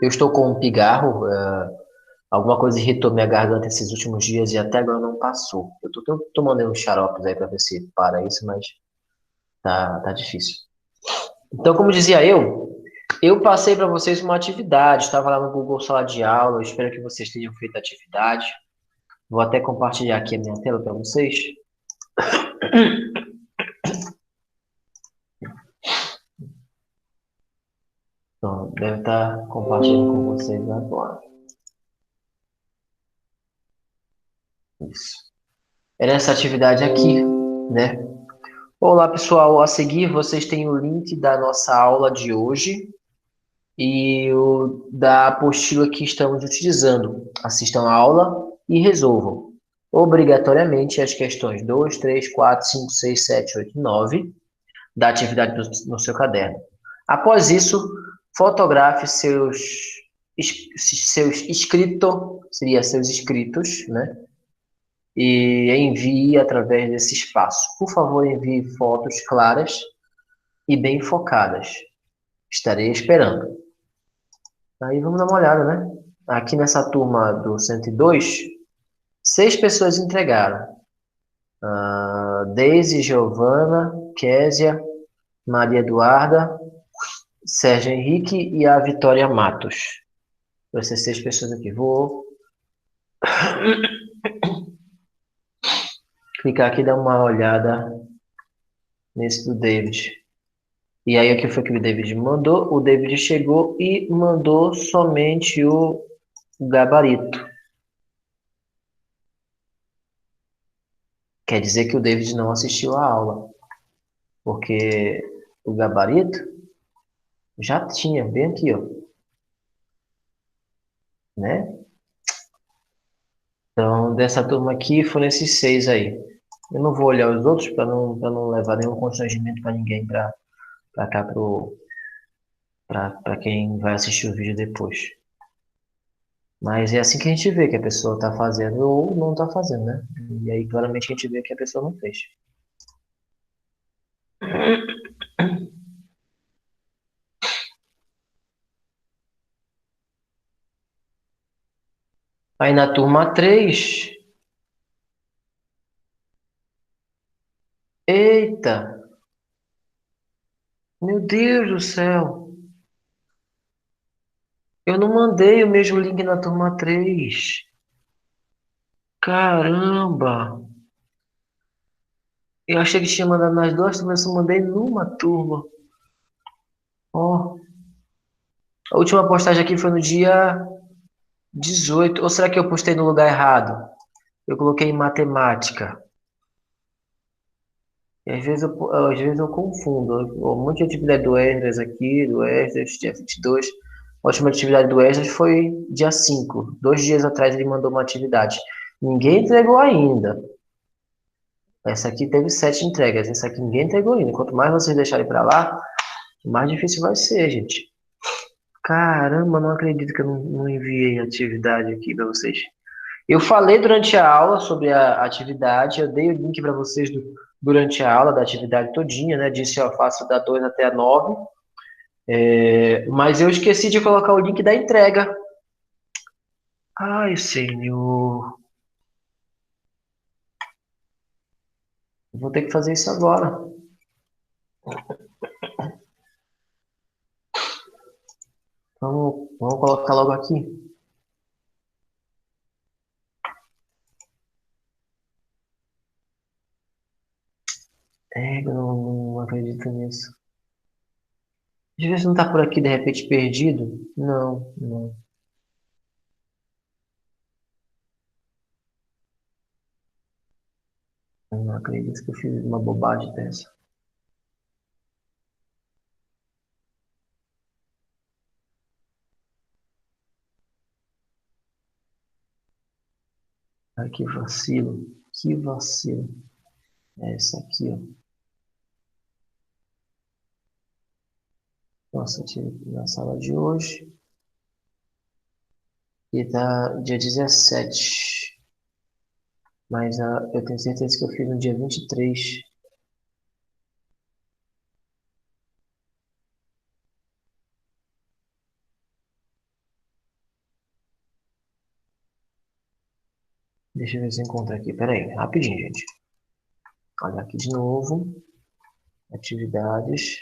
Eu estou com um pigarro, alguma coisa irritou minha garganta esses últimos dias e até agora não passou. Eu tô tomando uns xaropes aí pra ver se para isso, mas tá difícil. Então, como dizia eu passei para vocês uma atividade, estava lá no Google Sala de Aula, eu espero que vocês tenham feito a atividade. Vou até compartilhar aqui a minha tela para vocês. Então, deve estar compartilhando com vocês agora. Isso. É nessa atividade aqui, né? Olá, pessoal. A seguir, vocês têm o link da nossa aula de hoje e o da apostila que estamos utilizando. Assistam a aula e resolvam obrigatoriamente as questões 2, 3, 4, 5, 6, 7, 8, 9 da atividade no seu caderno. Após isso, fotografe seus escritos, seria seus escritos, né? E envie através desse espaço. Por favor, envie fotos claras e bem focadas. Estarei esperando. Aí vamos dar uma olhada, né? Aqui nessa turma do 102, 6 pessoas entregaram. Deise, Giovana, Késia, Maria Eduarda, Sérgio Henrique e a Vitória Matos. Vai ser 6 pessoas aqui. Vou clicar aqui e dar uma olhada nesse do David. E aí, o que foi que o David mandou? O David chegou e mandou somente o gabarito. Quer dizer que o David não assistiu a aula, porque o gabarito já tinha bem aqui, ó, né? Então, dessa turma aqui, foram esses 6 aí. Eu não vou olhar os outros para não levar nenhum constrangimento para ninguém para cá para quem vai assistir o vídeo depois. Mas é assim que a gente vê que a pessoa está fazendo ou não está fazendo, né? E aí claramente a gente vê que a pessoa não fez. Aí na turma 3, eita, meu Deus do céu, eu não mandei o mesmo link na turma 3. Caramba, eu achei que tinha mandado nas duas turmas, eu só mandei numa turma. Ó, a última postagem aqui foi no dia 18. Ou será que eu postei no lugar errado? Eu coloquei em matemática. E às vezes eu confundo. Um monte de atividade do Esdras aqui, do Esdras, dia 22. A última atividade do Esdras foi dia 5. 2 dias atrás ele mandou uma atividade. Ninguém entregou ainda. Essa aqui teve 7 entregas. Essa aqui ninguém entregou ainda. Quanto mais vocês deixarem para lá, mais difícil vai ser, gente. Caramba, não acredito que eu não enviei a atividade aqui para vocês. Eu falei durante a aula sobre a atividade, eu dei o link para vocês durante a aula da atividade todinha, né? Disse, ó, faço da 2 até a 9, mas eu esqueci de colocar o link da entrega. Ai, senhor, vou ter que fazer isso agora. Vamos colocar logo aqui. Eu não acredito nisso. Deixa eu ver se não tá por aqui de repente perdido. Não, não. Eu não acredito que eu fiz uma bobagem dessa. Ai, que vacilo. Que vacilo. É essa aqui, ó. Nossa, tive na sala de hoje. E tá dia 17. Mas eu tenho certeza que eu fiz no dia 23. Deixa eu ver se encontra aqui. Pera aí, rapidinho, gente. Olha aqui de novo. Atividades.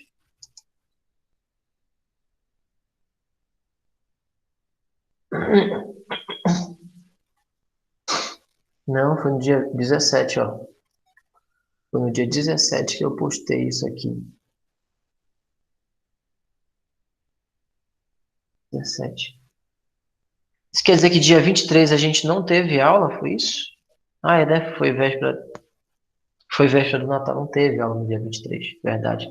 Não, foi no dia 17, ó. Foi no dia 17 que eu postei isso aqui. 17. Isso quer dizer que dia 23 a gente não teve aula, foi isso? Ah, é, né? Foi véspera do Natal, não teve aula no dia 23, verdade.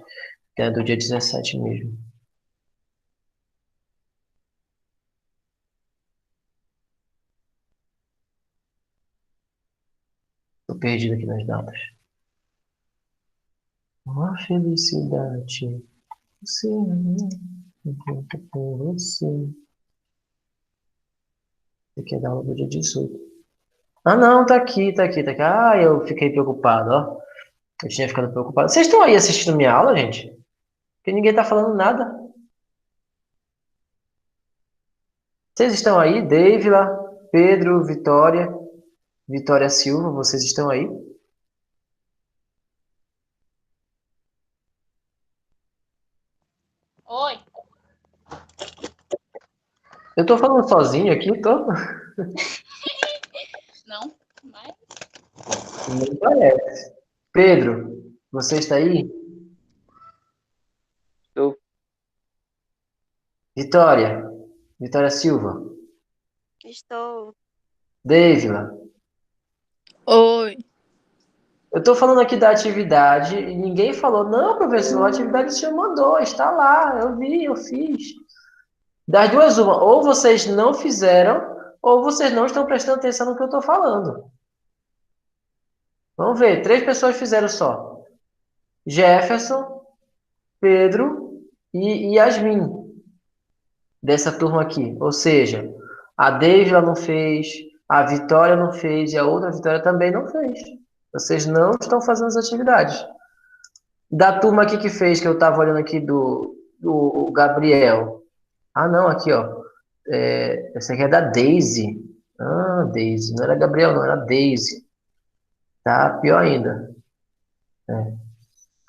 É do dia 17 mesmo. Tô perdido aqui nas datas. Uma felicidade. Você, junto com você. Você quer dar aula do dia 18. Ah, não, tá aqui, tá aqui, tá aqui. Ah, eu fiquei preocupado, ó. Eu tinha ficado preocupado. Vocês estão aí assistindo minha aula, gente? Porque ninguém tá falando nada. Vocês estão aí? Deivila, Pedro, Vitória, Vitória Silva, vocês estão aí? Oi. Eu tô falando sozinho aqui, tô? Não, mas Não parece. Pedro, você está aí? Eu, Vitória, Vitória Silva, Estou. Deivila. Oi. Eu tô falando aqui da atividade e ninguém falou, não, professor, a atividade o senhor mandou, está lá, eu vi, eu fiz. Das duas, uma, ou vocês não fizeram, ou vocês não estão prestando atenção no que eu estou falando. Vamos ver, 3 pessoas fizeram só. Jefferson, Pedro e Yasmin, dessa turma aqui. Ou seja, a Deisla não fez, a Vitória não fez e a outra Vitória também não fez. Vocês não estão fazendo as atividades. Da turma aqui que fez, que eu estava olhando aqui do Gabriel. Ah, não, aqui, ó. Essa aqui é da Daisy. Ah, Daisy. Não era Gabriel, não, era Daisy. Tá pior ainda.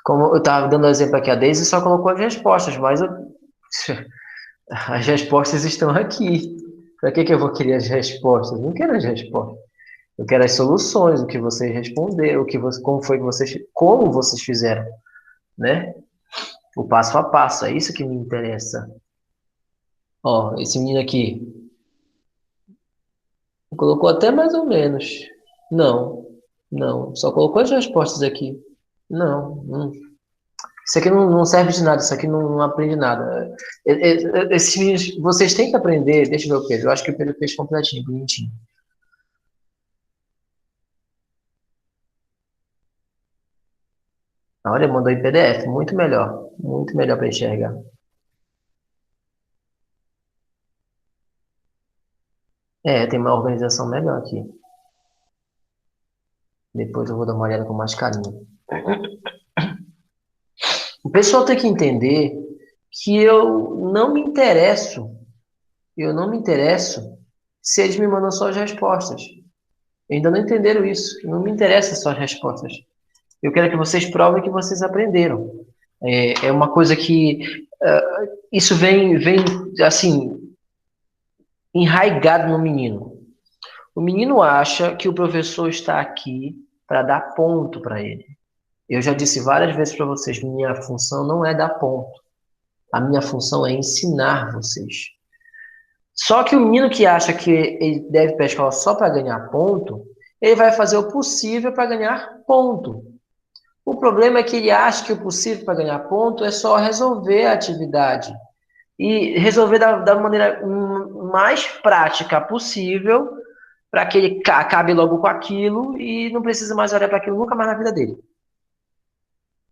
Como eu estava dando exemplo aqui, a Daisy só colocou as respostas, mas as respostas estão aqui. Para que eu vou querer as respostas? Não quero as respostas. Eu quero as soluções, o que vocês responderam, como vocês fizeram, né? O passo a passo, é isso que me interessa. Ó, esse menino aqui colocou até mais ou menos. Não, não, só colocou as respostas aqui. Não. Isso aqui não serve de nada, isso aqui não aprende nada. Esses meninos, vocês têm que aprender. Deixa eu ver o Pedro. Eu acho que o Pedro fez completinho, bonitinho. Olha, mandou em PDF, muito melhor para enxergar. É, tem uma organização melhor aqui. Depois eu vou dar uma olhada com mais carinho. O pessoal tem que entender que eu não me interesso se eles me mandam só as respostas. Ainda não entenderam isso. Não me interessa só as respostas. Eu quero que vocês provem que vocês aprenderam. É uma coisa que isso vem assim enraizado no menino. O menino acha que o professor está aqui para dar ponto para ele. Eu já disse várias vezes para vocês, minha função não é dar ponto. A minha função é ensinar vocês. Só que o menino que acha que ele deve ir para a escola só para ganhar ponto, ele vai fazer o possível para ganhar ponto. O problema é que ele acha que o possível para ganhar ponto é só resolver a atividade. E resolver da maneira mais prática possível, para que ele acabe logo com aquilo e não precise mais olhar para aquilo nunca mais na vida dele.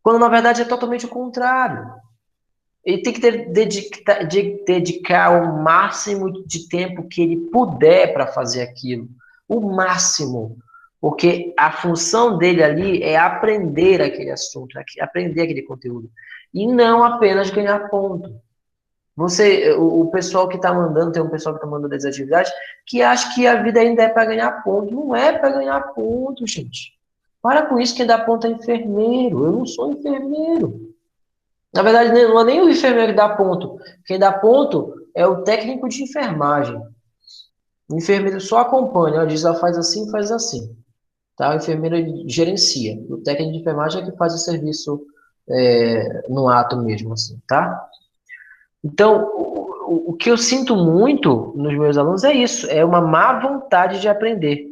Quando na verdade é totalmente o contrário. Ele tem que dedicar o máximo de tempo que ele puder para fazer aquilo. O máximo. Porque a função dele ali é aprender aquele assunto, aprender aquele conteúdo. E não apenas ganhar ponto. O pessoal que está mandando, tem um pessoal que está mandando as atividades, que acha que a vida ainda é para ganhar ponto. Não é para ganhar ponto, gente. Para com isso, quem dá ponto é enfermeiro. Eu não sou enfermeiro. Na verdade, não é nem o enfermeiro que dá ponto. Quem dá ponto é o técnico de enfermagem. O enfermeiro só acompanha, ó, diz, ó, faz assim, faz assim. Tá? O enfermeiro gerencia. O técnico de enfermagem é que faz o serviço no ato mesmo, assim, tá? Então, o que eu sinto muito nos meus alunos é isso, é uma má vontade de aprender.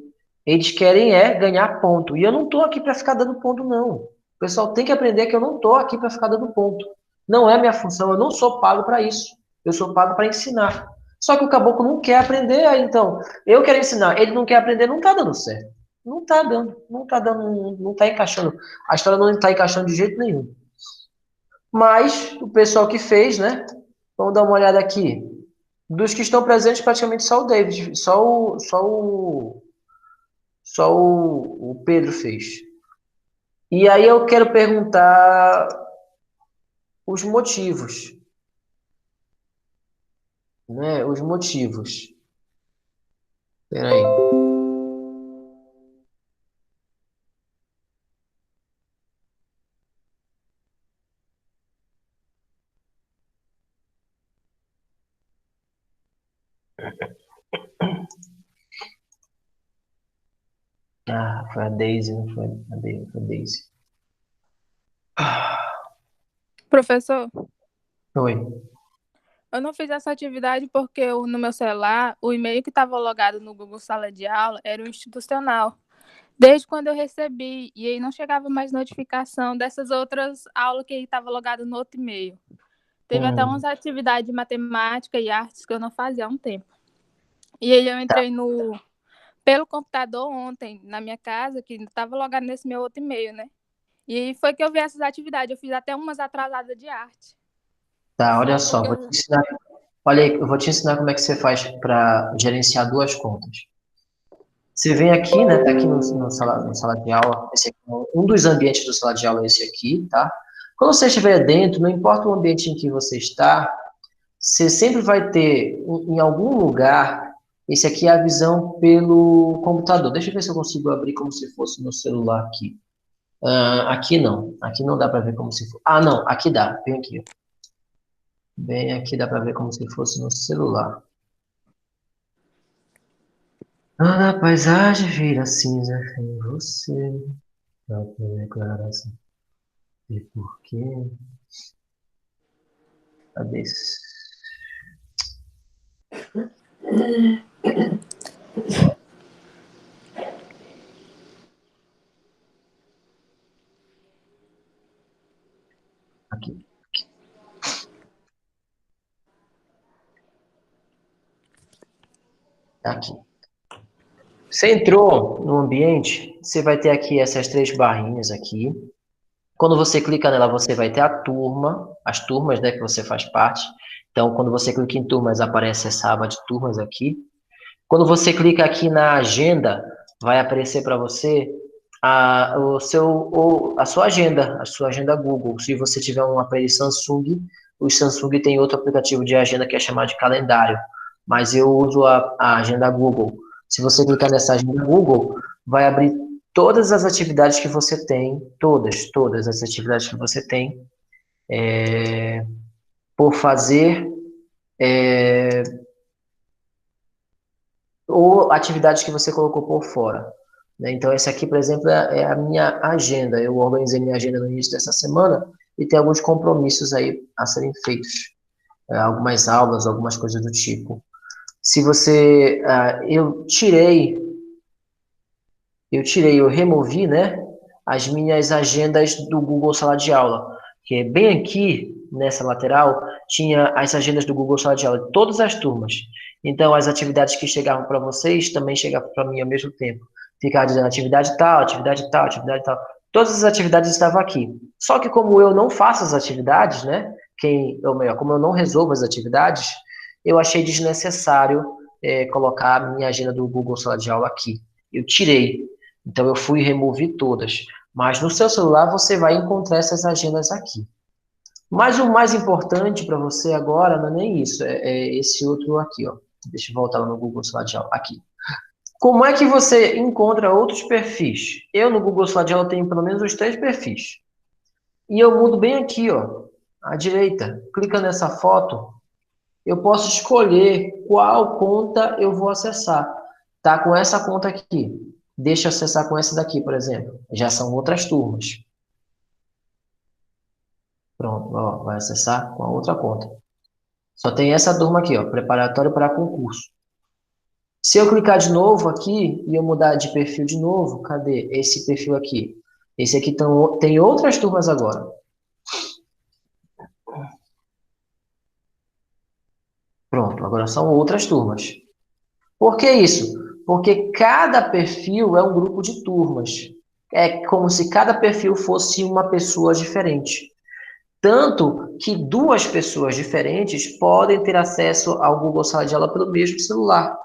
Eles querem ganhar ponto. E eu não estou aqui para ficar dando ponto, não. O pessoal tem que aprender que eu não estou aqui para ficar dando ponto. Não é minha função, eu não sou pago para isso. Eu sou pago para ensinar. Só que o caboclo não quer aprender, aí então, eu quero ensinar, ele não quer aprender, não está dando certo. Não está dando, não está dando, não está encaixando. A história não está encaixando de jeito nenhum. Mas o pessoal que fez, né? Vamos dar uma olhada aqui. Dos que estão presentes, praticamente só o David, só o Pedro fez. E aí eu quero perguntar os motivos, né? Os motivos. Espera aí. Ah, foi a Daisy, não foi a Daisy. Professor, Oi. eu não fiz essa atividade porque no meu celular, o e-mail que estava logado no Google Sala de Aula era o institucional. Desde quando eu recebi, e aí não chegava mais notificação dessas outras aulas que estava logado no outro e-mail. Teve até umas atividades de matemática e artes que eu não fazia há um tempo. E aí eu entrei pelo computador ontem, na minha casa, que estava logado nesse meu outro e-mail, né? E aí foi que eu vi essas atividades. Eu fiz até umas atrasadas de arte. Tá, olha só, Porque vou te ensinar. Olha aí, eu vou te ensinar como é que você faz para gerenciar duas contas. Você vem aqui, né? Tá aqui no sala de aula. Esse aqui, um dos ambientes do sala de aula é esse aqui, tá? Quando você estiver dentro, não importa o ambiente em que você está, você sempre vai ter, em algum lugar, esse aqui é a visão pelo computador. Deixa eu ver se eu consigo abrir como se fosse no celular aqui. Aqui não. Aqui não dá para ver como se fosse. Ah, não. Aqui dá. Vem aqui. Bem aqui dá para ver como se fosse no celular. A paisagem vira cinza em você. Não tem declaração de porquê. Cadê esse? Aqui. Aqui. Você entrou no ambiente, você vai ter aqui essas três barrinhas aqui. Quando você clica nela, você vai ter a turma, as turmas, né, que você faz parte. Então, quando você clica em turmas, aparece essa aba de turmas aqui. Quando você clica aqui na agenda, vai aparecer para você a sua agenda Google. Se você tiver um aparelho Samsung, o Samsung tem outro aplicativo de agenda que é chamado de calendário, mas eu uso a agenda Google. Se você clicar nessa agenda Google, vai abrir todas as atividades que você tem, todas as atividades que você tem por fazer, ou atividades que você colocou por fora. Né? Então, esse aqui, por exemplo, é a minha agenda. Eu organizei minha agenda no início dessa semana e tem alguns compromissos aí a serem feitos. Algumas aulas, algumas coisas do tipo. Se você... eu removi, né, as minhas agendas do Google Sala de Aula, que é bem aqui, nessa lateral, tinha as agendas do Google Sala de Aula, de todas as turmas. Então, as atividades que chegavam para vocês também chegavam para mim ao mesmo tempo. Ficava dizendo atividade tal, atividade tal, atividade tal. Todas as atividades estavam aqui. Só que como eu não faço as atividades, né, ou melhor, como eu não resolvo as atividades, eu achei desnecessário colocar a minha agenda do Google Sala de Aula aqui. Eu tirei. Então, eu fui e removi todas. Mas no seu celular, você vai encontrar essas agendas aqui. Mas o mais importante para você agora não é nem isso, é esse outro aqui, ó. Deixa eu voltar lá no Google Slideshow, aqui. Como é que você encontra outros perfis? Eu no Google Slideshow tenho pelo menos os 3 perfis. E eu mudo bem aqui, ó, à direita. Clica nessa foto, eu posso escolher qual conta eu vou acessar. Tá com essa conta aqui. Deixa eu acessar com essa daqui, por exemplo. Já são outras turmas. Pronto, ó, vai acessar com a outra conta. Só tem essa turma aqui, ó, preparatório para concurso. Se eu clicar de novo aqui e eu mudar de perfil de novo, cadê esse perfil aqui? Esse aqui tem outras turmas agora. Pronto, agora são outras turmas. Por que isso? Porque cada perfil é um grupo de turmas. É como se cada perfil fosse uma pessoa diferente. Tanto que 2 pessoas diferentes podem ter acesso ao Google Sala de Aula pelo mesmo celular.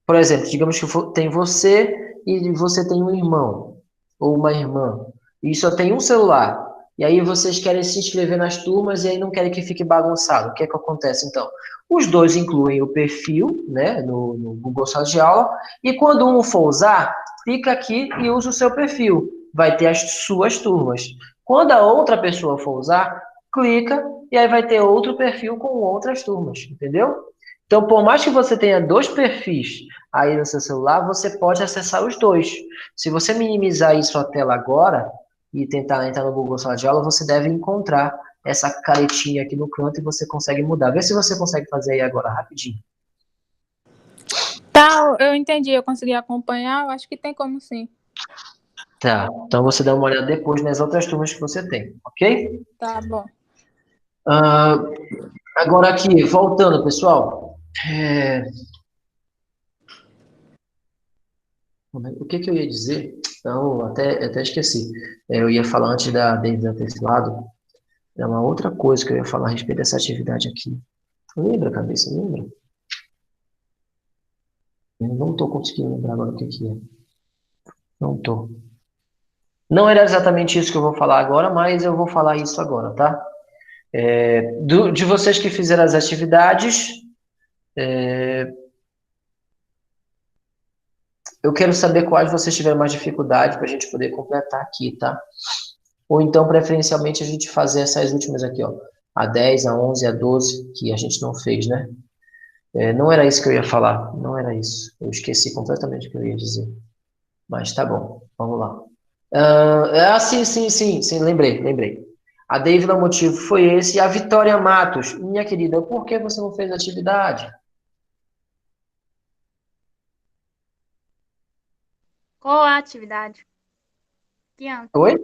Por exemplo, digamos que tem você e você tem um irmão ou uma irmã e só tem um celular. E aí vocês querem se inscrever nas turmas e aí não querem que fique bagunçado. O que é que acontece então? Os 2 incluem o perfil, né, no Google Sala de Aula, e quando um for usar, clica aqui e usa o seu perfil. Vai ter as suas turmas. Quando a outra pessoa for usar, clica e aí vai ter outro perfil com outras turmas, entendeu? Então, por mais que você tenha 2 perfis aí no seu celular, você pode acessar os 2. Se você minimizar isso a tela agora e tentar entrar no Google Sala de Aula, você deve encontrar essa caretinha aqui no canto e você consegue mudar. Vê se você consegue fazer aí agora, rapidinho. Tá, eu entendi, eu consegui acompanhar, eu acho que tem como sim. Tá, então você dá uma olhada depois nas outras turmas que você tem, ok? Tá bom. Agora aqui, voltando, pessoal. O que eu ia dizer? Não, até esqueci. Eu ia falar antes da David ter falado. É uma outra coisa que eu ia falar a respeito dessa atividade aqui. Lembra, cabeça? Lembra? Eu não estou conseguindo lembrar agora o que é. Não estou. Não era exatamente isso que eu vou falar agora, mas eu vou falar isso agora, tá? De vocês que fizeram as atividades, eu quero saber quais vocês tiveram mais dificuldade para a gente poder completar aqui, tá? Ou então, preferencialmente, a gente fazer essas últimas aqui, ó. A 10, a 11, a 12, que a gente não fez, né? Não era isso que eu ia falar, não era isso. Eu esqueci completamente o que eu ia dizer. Mas tá bom, vamos lá. Sim, lembrei. A David, o motivo foi esse. E a Vitória Matos, minha querida, por que você não fez atividade? Qual a atividade? Que ano? Oi?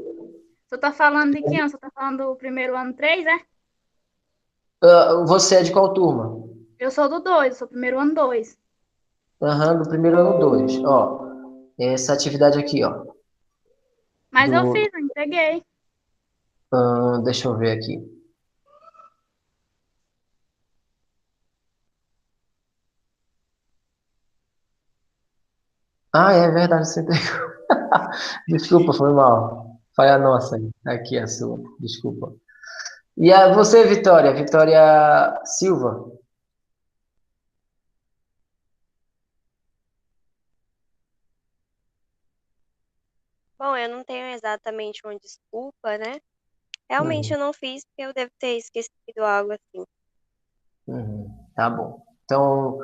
Você tá falando de que ano? Você tá falando do primeiro ano 3, é? Você é de qual turma? Eu sou do 2, eu sou primeiro ano 2. Aham, do primeiro ano 2. Ó, essa atividade aqui, ó. Mas eu fiz, eu entreguei. Deixa eu ver aqui. Ah, é verdade, você tem. Desculpa, foi mal. Foi a nossa aí. Aqui a sua. Desculpa. E a você, Vitória? Vitória Silva. Bom, eu não tenho exatamente uma desculpa, né? Realmente eu não fiz porque eu devo ter esquecido algo assim. Tá bom. Então,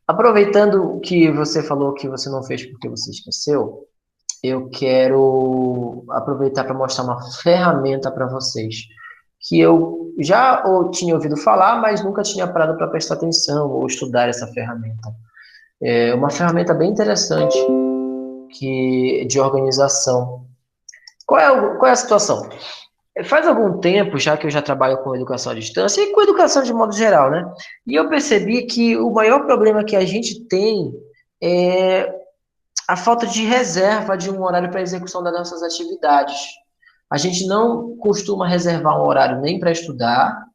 aproveitando que você falou que você não fez porque você esqueceu, eu quero aproveitar para mostrar uma ferramenta para vocês que eu já tinha ouvido falar, mas nunca tinha parado para prestar atenção ou estudar essa ferramenta. É uma ferramenta bem interessante de organização. Qual é a situação? Faz algum tempo já que eu já trabalho com educação à distância e com educação de modo geral, né? E eu percebi que o maior problema que a gente tem é a falta de reserva de um horário para a execução das nossas atividades. A gente não costuma reservar um horário nem para estudar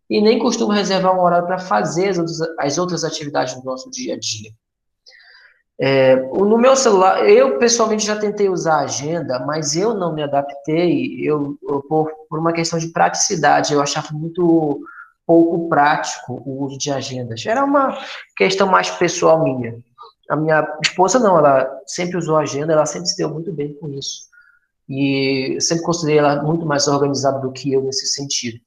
e nem costuma reservar um horário para fazer as outras atividades do nosso dia a dia. No meu celular, eu pessoalmente já tentei usar a agenda, mas eu não me adaptei, por uma questão de praticidade, eu achava muito pouco prático o uso de agendas. Era uma questão mais pessoal minha. A minha esposa não, ela sempre usou agenda, ela sempre se deu muito bem com isso. E eu sempre considerei ela muito mais organizada do que eu nesse sentido.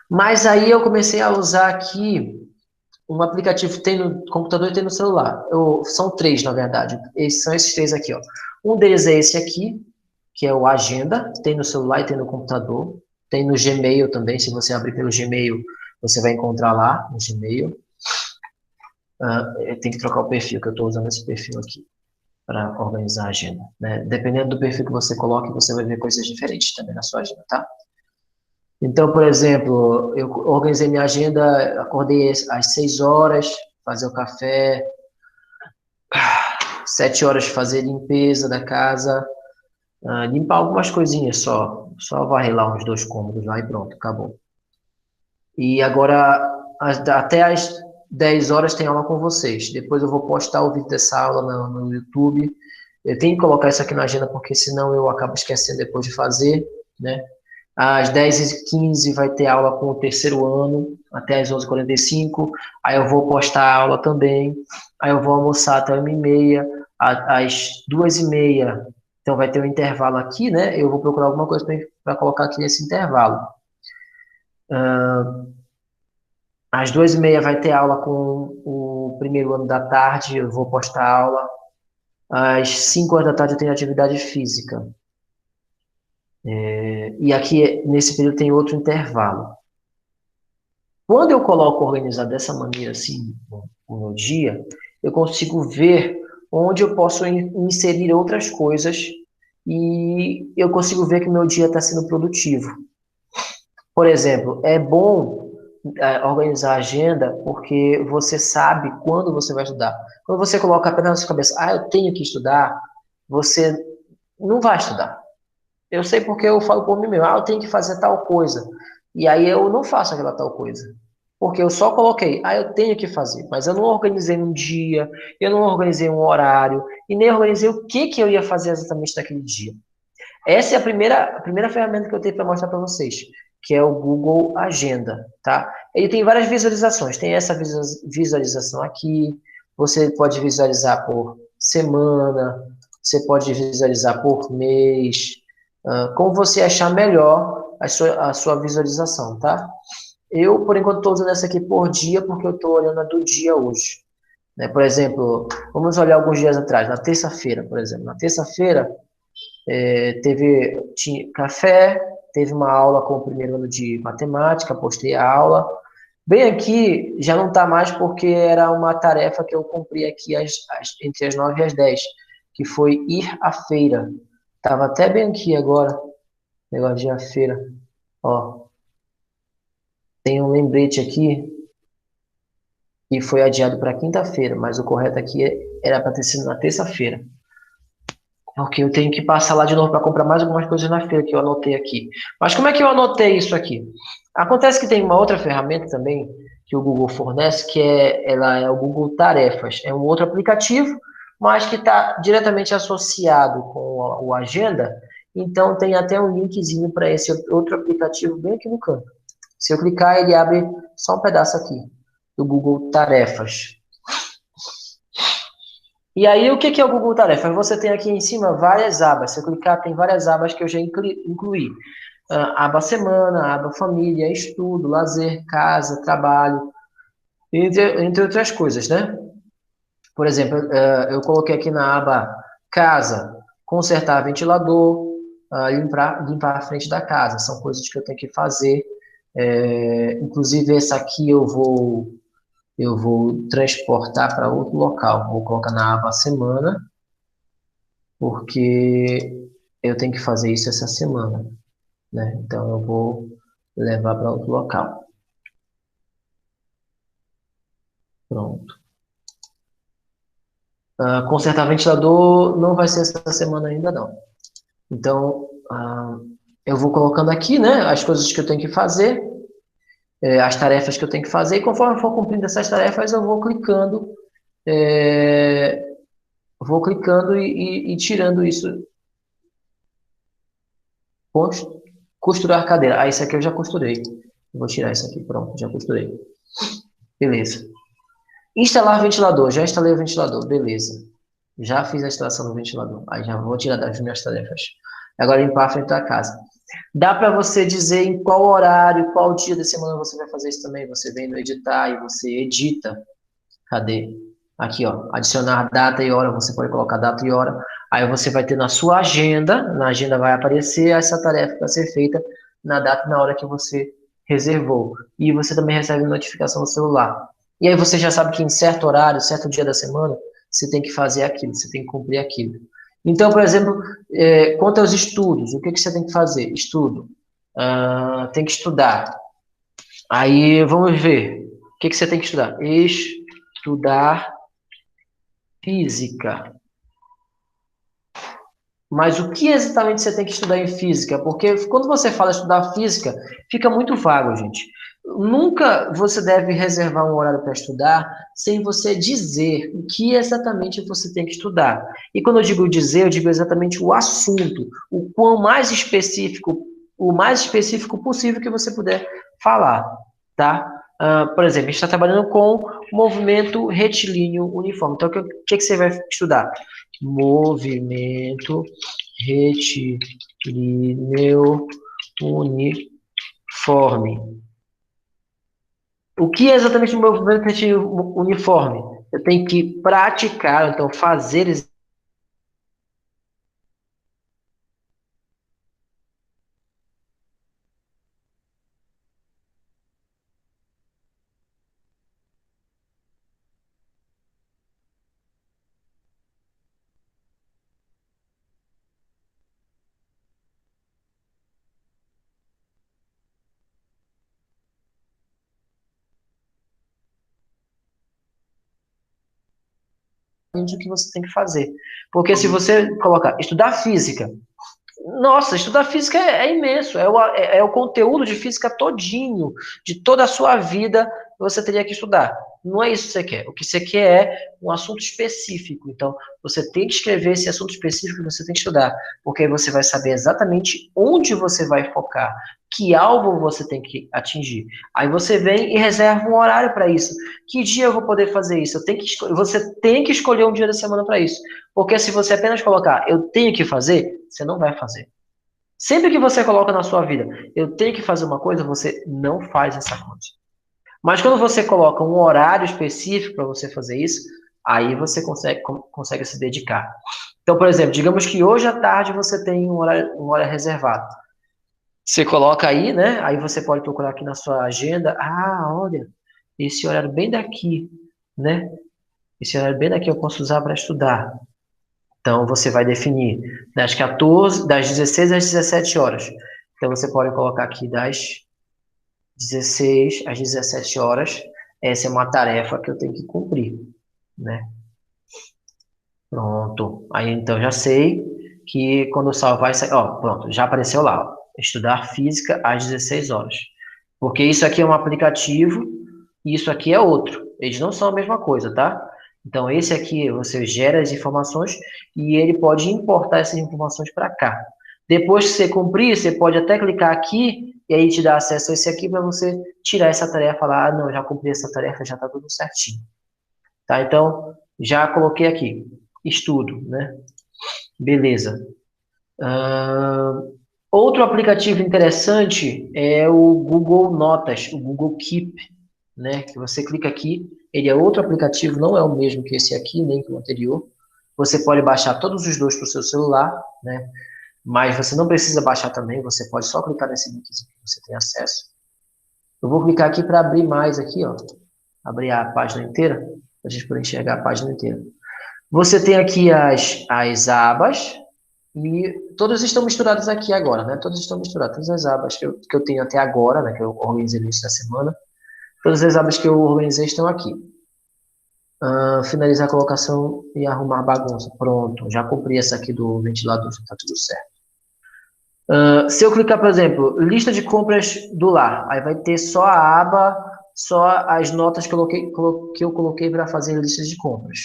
Mas aí eu comecei a usar aqui um aplicativo que tem no computador e tem no celular. São três, na verdade. São esses três aqui, ó. Um deles é esse aqui, que é o Agenda. Tem no celular e tem no computador. Tem no Gmail também. Se você abrir pelo Gmail, você vai encontrar lá no Gmail. Tem que trocar o perfil, que eu estou usando esse perfil aqui para organizar a agenda, né? Dependendo do perfil que você coloque, você vai ver coisas diferentes também na sua agenda, tá? Então, por exemplo, eu organizei minha agenda, acordei às 6 horas, fazer o café, 7 horas fazer limpeza da casa, limpar algumas coisinhas só varrer lá uns 2 cômodos lá e pronto, acabou. E agora, até às 10 horas tem aula com vocês. Depois eu vou postar o vídeo dessa aula no YouTube. Eu tenho que colocar isso aqui na agenda, porque senão eu acabo esquecendo depois de fazer, né? Às 10h15 vai ter aula com o terceiro ano, até às 11h45. Aí eu vou postar a aula também. Aí eu vou almoçar até 1h30. Às 2h30, então vai ter um intervalo aqui, né? Eu vou procurar alguma coisa para colocar aqui nesse intervalo. Às 2h30 vai ter aula com o primeiro ano da tarde, eu vou postar a aula. Às 5 horas da tarde eu tenho atividade física. E aqui, nesse período, tem outro intervalo. Quando eu coloco organizado dessa maneira, assim, no dia, eu consigo ver onde eu posso inserir outras coisas e eu consigo ver que meu dia está sendo produtivo. Por exemplo, é bom organizar a agenda porque você sabe quando você vai estudar. Quando você coloca apenas na sua cabeça, eu tenho que estudar, você não vai estudar. Eu sei porque eu falo por mim mesmo, eu tenho que fazer tal coisa. E aí eu não faço aquela tal coisa. Porque eu só coloquei, eu tenho que fazer. Mas eu não organizei um dia, eu não organizei um horário, e nem organizei o que eu ia fazer exatamente naquele dia. Essa é a primeira ferramenta que eu tenho para mostrar para vocês, que é o Google Agenda, tá? Ele tem várias visualizações. Tem essa visualização aqui, você pode visualizar por semana, você pode visualizar por mês, como você achar melhor a sua visualização, tá? Eu, por enquanto, estou usando essa aqui por dia, porque eu estou olhando a do dia hoje. Né? Por exemplo, vamos olhar alguns dias atrás, na terça-feira, por exemplo. Na terça-feira, tinha café, teve uma aula com o primeiro ano de matemática, postei a aula. Bem aqui, já não está mais, porque era uma tarefa que eu cumpri aqui entre as 9 e as 10, que foi ir à feira. Estava até bem aqui agora, negócio de ir à feira. Ó, tem um lembrete aqui que foi adiado para quinta-feira, mas o correto aqui era para ter sido na terça-feira. Porque eu tenho que passar lá de novo para comprar mais algumas coisas na feira que eu anotei aqui. Mas como é que eu anotei isso aqui? Acontece que tem uma outra ferramenta também que o Google fornece, que ela é o Google Tarefas. É um outro aplicativo, mas que está diretamente associado com o Agenda. Então tem até um linkzinho para esse outro aplicativo bem aqui no canto. Se eu clicar, ele abre só um pedaço aqui do Google Tarefas. E aí, o que é o Google Tarefas? Você tem aqui em cima várias abas. Se eu clicar, tem várias abas que eu já incluí. Aba semana, aba família, estudo, lazer, casa, trabalho, entre outras coisas, né? Por exemplo, eu coloquei aqui na aba casa, consertar ventilador, limpar a frente da casa. São coisas que eu tenho que fazer. Inclusive, essa aqui eu vou transportar para outro local. Vou colocar na aba semana, porque eu tenho que fazer isso essa semana, né? Então eu vou levar para outro local. Pronto. Consertar ventilador não vai ser essa semana ainda não. Então eu vou colocando aqui, né, as coisas que eu tenho que fazer, as tarefas que eu tenho que fazer, e conforme eu for cumprindo essas tarefas, eu vou clicando vou clicando e tirando isso. Costurar cadeira. Ah, isso aqui eu já costurei. Vou tirar isso aqui, pronto, já costurei. Beleza. Instalar ventilador. Já instalei o ventilador, beleza. Já fiz a instalação do ventilador. Aí já vou tirar das minhas tarefas. Agora limpar a frente da casa. Dá para você dizer em qual horário, qual dia da semana você vai fazer isso também. Você vem no editar e você edita. Cadê? Aqui, ó. Adicionar data e hora. Você pode colocar data e hora. Aí você vai ter na sua agenda. Na agenda vai aparecer essa tarefa para ser feita na data e na hora que você reservou. E você também recebe notificação no celular. E aí você já sabe que em certo horário, certo dia da semana, você tem que fazer aquilo, você tem que cumprir aquilo. Então, por exemplo, quanto aos estudos, o que você tem que fazer? Estudo. Tem que estudar. Aí, vamos ver. O que você tem que estudar? Estudar física. Mas o que exatamente você tem que estudar em física? Porque quando você fala estudar física, fica muito vago, gente. Nunca você deve reservar um horário para estudar sem você dizer o que exatamente você tem que estudar. E quando eu digo dizer, eu digo exatamente o assunto, o mais específico possível que você puder falar, tá? Por exemplo, a gente está trabalhando com movimento retilíneo uniforme. Então, o que você vai estudar? Movimento retilíneo uniforme. O que é exatamente o movimento retilíneo uniforme? Eu tenho que praticar, então fazer o que você tem que fazer. Porque se você colocar estudar física, nossa, estudar física é imenso, é o conteúdo de física todinho, de toda a sua vida, você teria que estudar. Não é isso que você quer. O que você quer é um assunto específico. Então, você tem que escrever esse assunto específico que você tem que estudar, porque aí você vai saber exatamente onde você vai focar, que alvo você tem que atingir. Aí você vem e reserva um horário para isso. Que dia eu vou poder fazer isso? Você tem que escolher um dia da semana para isso. Porque se você apenas colocar, eu tenho que fazer, você não vai fazer. Sempre que você coloca na sua vida, eu tenho que fazer uma coisa, você não faz essa coisa. Mas quando você coloca um horário específico para você fazer isso, aí você consegue se dedicar. Então, por exemplo, digamos que hoje à tarde você tem um horário reservado. Você coloca aí, né? Aí você pode procurar aqui na sua agenda. Ah, olha, esse horário bem daqui, né? Esse horário bem daqui eu posso usar para estudar. Então, você vai definir das 16 às 17 horas. Então, você pode colocar aqui das 16 às 17 horas. Essa é uma tarefa que eu tenho que cumprir, né? Pronto. Aí, então, já sei que quando eu salvar isso aqui, ó, pronto, já apareceu lá, ó, estudar física às 16 horas. Porque isso aqui é um aplicativo e isso aqui é outro. Eles não são a mesma coisa, tá? Então, esse aqui, você gera as informações e ele pode importar essas informações para cá. Depois que você cumprir, você pode até clicar aqui e aí te dá acesso a esse aqui para você tirar essa tarefa lá. Ah, não, já cumpri essa tarefa, já está tudo certinho. Tá? Então, já coloquei aqui. Estudo, né? Beleza. Outro aplicativo interessante é o Google Notas, o Google Keep, né? Que você clica aqui, ele é outro aplicativo, não é o mesmo que esse aqui, nem que o anterior. Você pode baixar todos os dois para o seu celular, né? Mas você não precisa baixar também, você pode só clicar nesse link que você tem acesso. Eu vou clicar aqui para abrir mais aqui, ó. Abrir a página inteira, para a gente poder enxergar a página inteira. Você tem aqui as abas, e todas estão misturadas aqui agora, né? Todas estão misturadas, todas as abas que eu tenho até agora, né? Que eu organizei no início da semana. Todas as abas que eu organizei estão aqui. Finalizar a colocação e arrumar bagunça. Pronto, já cumpri essa aqui do ventilador, já está tudo certo. Se eu clicar, por exemplo, lista de compras do lar, aí vai ter só a aba, só as notas que eu coloquei para fazer listas de compras.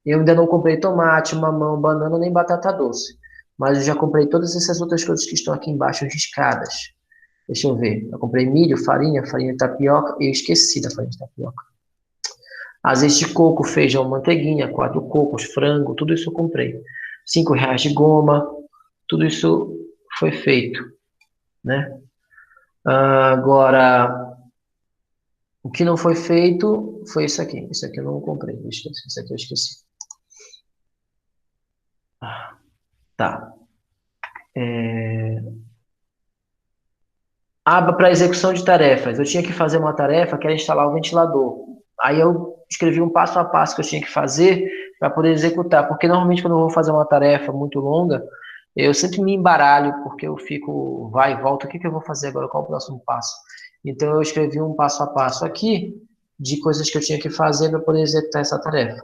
Eu ainda não comprei tomate, mamão, banana, nem batata doce. Mas eu já comprei todas essas outras coisas que estão aqui embaixo riscadas. Deixa eu ver. Eu comprei milho, farinha de tapioca. Eu esqueci da farinha de tapioca. Azeite de coco, feijão, manteiguinha, 4 cocos, frango, tudo isso eu comprei. R$ 5 de goma, tudo isso foi feito, né? Agora, o que não foi feito foi isso aqui. Isso aqui eu não comprei. Isso aqui eu esqueci. Tá. Aba para execução de tarefas. Eu tinha que fazer uma tarefa que era instalar o ventilador. Aí eu escrevi um passo a passo que eu tinha que fazer para poder executar. Porque normalmente quando eu vou fazer uma tarefa muito longa, eu sempre me embaralho, porque eu fico, vai e volta, o que eu vou fazer agora? Qual é o próximo passo? Então eu escrevi um passo a passo aqui de coisas que eu tinha que fazer para poder executar essa tarefa,